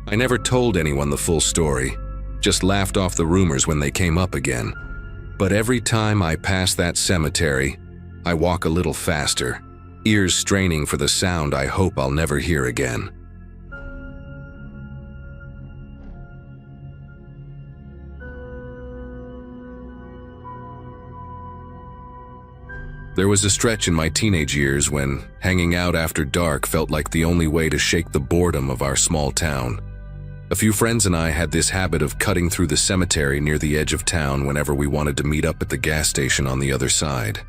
I never told anyone the full story, just laughed off the rumors when they came up again. But every time I pass that cemetery, I walk a little faster, ears straining for the sound I hope I'll never hear again. There was a stretch in my teenage years when hanging out after dark felt like the only way to shake the boredom of our small town. A few friends and I had this habit of cutting through the cemetery near the edge of town whenever we wanted to meet up at the gas station on the other side.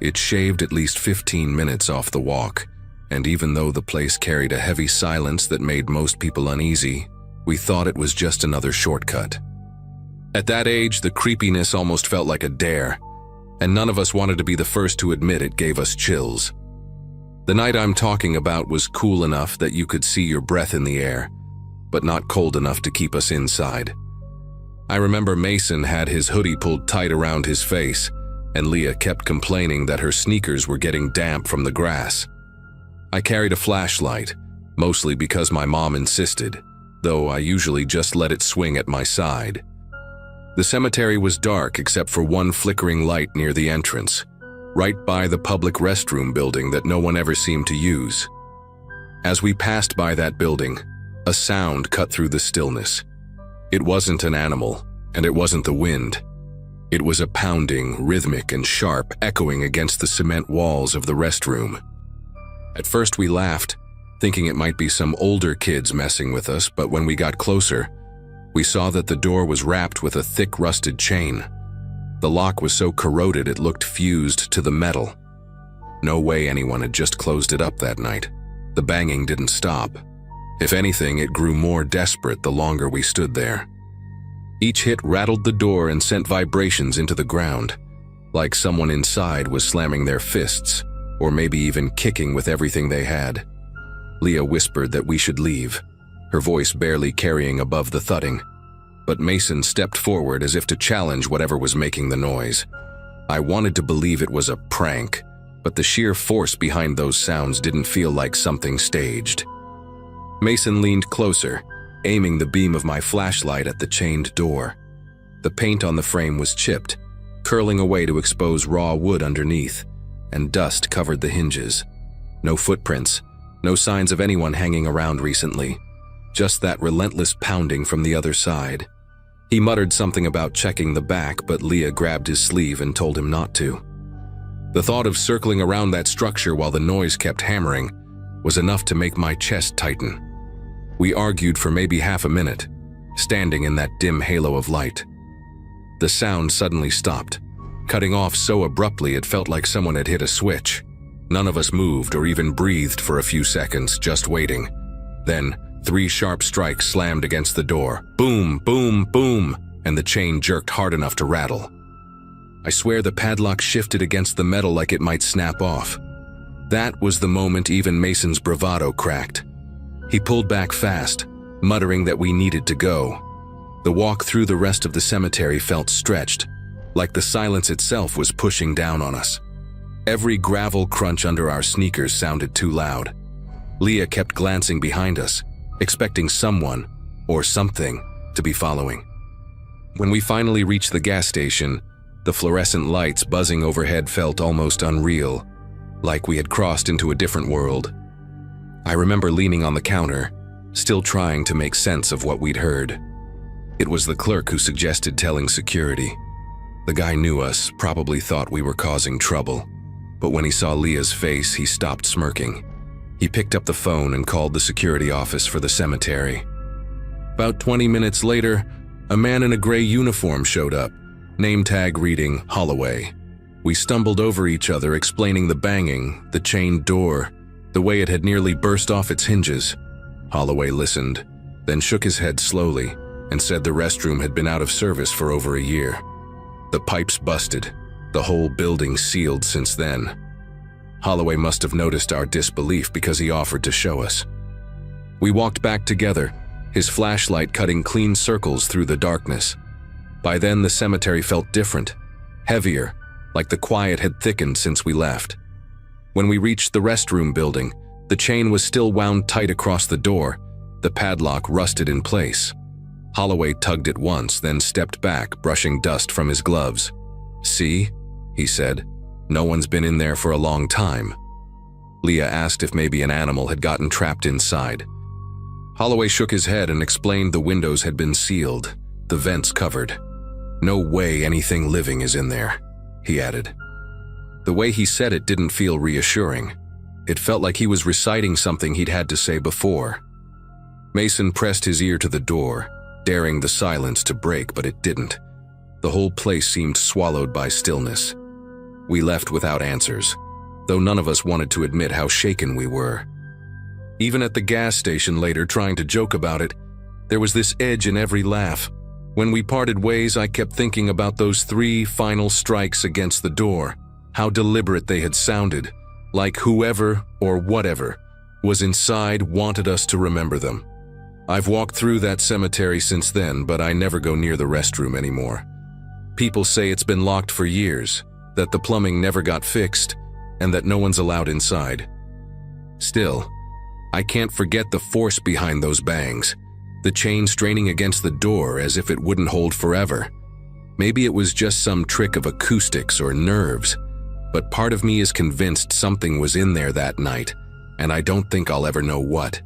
It shaved at least 15 minutes off the walk, and even though the place carried a heavy silence that made most people uneasy, we thought it was just another shortcut. At that age, the creepiness almost felt like a dare, and none of us wanted to be the first to admit it gave us chills. The night I'm talking about was cool enough that you could see your breath in the air, but not cold enough to keep us inside. I remember Mason had his hoodie pulled tight around his face, and Leah kept complaining that her sneakers were getting damp from the grass. I carried a flashlight, mostly because my mom insisted, though I usually just let it swing at my side. The cemetery was dark except for one flickering light near the entrance, right by the public restroom building that no one ever seemed to use. As we passed by that building, a sound cut through the stillness. It wasn't an animal, and it wasn't the wind. It was a pounding, rhythmic and sharp, echoing against the cement walls of the restroom. At first we laughed, thinking it might be some older kids messing with us, but when we got closer, we saw that the door was wrapped with a thick rusted chain. The lock was so corroded it looked fused to the metal. No way anyone had just closed it up that night. The banging didn't stop. If anything, it grew more desperate the longer we stood there. Each hit rattled the door and sent vibrations into the ground, like someone inside was slamming their fists, or maybe even kicking with everything they had. Leah whispered that we should leave, her voice barely carrying above the thudding, but Mason stepped forward as if to challenge whatever was making the noise. I wanted to believe it was a prank, but the sheer force behind those sounds didn't feel like something staged. Mason leaned closer, aiming the beam of my flashlight at the chained door. The paint on the frame was chipped, curling away to expose raw wood underneath, and dust covered the hinges. No footprints, no signs of anyone hanging around recently. Just that relentless pounding from the other side. He muttered something about checking the back, but Leah grabbed his sleeve and told him not to. The thought of circling around that structure while the noise kept hammering was enough to make my chest tighten. We argued for maybe half a minute, standing in that dim halo of light. The sound suddenly stopped, cutting off so abruptly it felt like someone had hit a switch. None of us moved or even breathed for a few seconds, just waiting. Then, 3 sharp strikes slammed against the door. Boom, boom, boom, and the chain jerked hard enough to rattle. I swear the padlock shifted against the metal like it might snap off. That was the moment even Mason's bravado cracked. He pulled back fast, muttering that we needed to go. The walk through the rest of the cemetery felt stretched, like the silence itself was pushing down on us. Every gravel crunch under our sneakers sounded too loud. Leah kept glancing behind us, expecting someone, or something, to be following. When we finally reached the gas station, the fluorescent lights buzzing overhead felt almost unreal, like we had crossed into a different world. I remember leaning on the counter, still trying to make sense of what we'd heard. It was the clerk who suggested telling security. The guy knew us, probably thought we were causing trouble, but when he saw Leah's face, he stopped smirking. He picked up the phone and called the security office for the cemetery. About 20 minutes later, a man in a gray uniform showed up, name tag reading Holloway. We stumbled over each other, explaining the banging, the chained door, the way it had nearly burst off its hinges. Holloway listened, then shook his head slowly and said the restroom had been out of service for over a year. The pipes busted, the whole building sealed since then. Holloway must have noticed our disbelief because he offered to show us. We walked back together, his flashlight cutting clean circles through the darkness. By then, the cemetery felt different, heavier, like the quiet had thickened since we left. When we reached the restroom building, the chain was still wound tight across the door, the padlock rusted in place. Holloway tugged it once, then stepped back, brushing dust from his gloves. "See?" he said. "No one's been in there for a long time." Leah asked if maybe an animal had gotten trapped inside. Holloway shook his head and explained the windows had been sealed, the vents covered. "No way anything living is in there," he added. The way he said it didn't feel reassuring. It felt like he was reciting something he'd had to say before. Mason pressed his ear to the door, daring the silence to break, but it didn't. The whole place seemed swallowed by stillness. We left without answers, though none of us wanted to admit how shaken we were. Even at the gas station later, trying to joke about it, there was this edge in every laugh. When we parted ways, I kept thinking about those 3 final strikes against the door, how deliberate they had sounded, like whoever or whatever was inside wanted us to remember them. I've walked through that cemetery since then, but I never go near the restroom anymore. People say it's been locked for years, that the plumbing never got fixed, and that no one's allowed inside. Still, I can't forget the force behind those bangs, the chain straining against the door as if it wouldn't hold forever. Maybe it was just some trick of acoustics or nerves, but part of me is convinced something was in there that night, and I don't think I'll ever know what.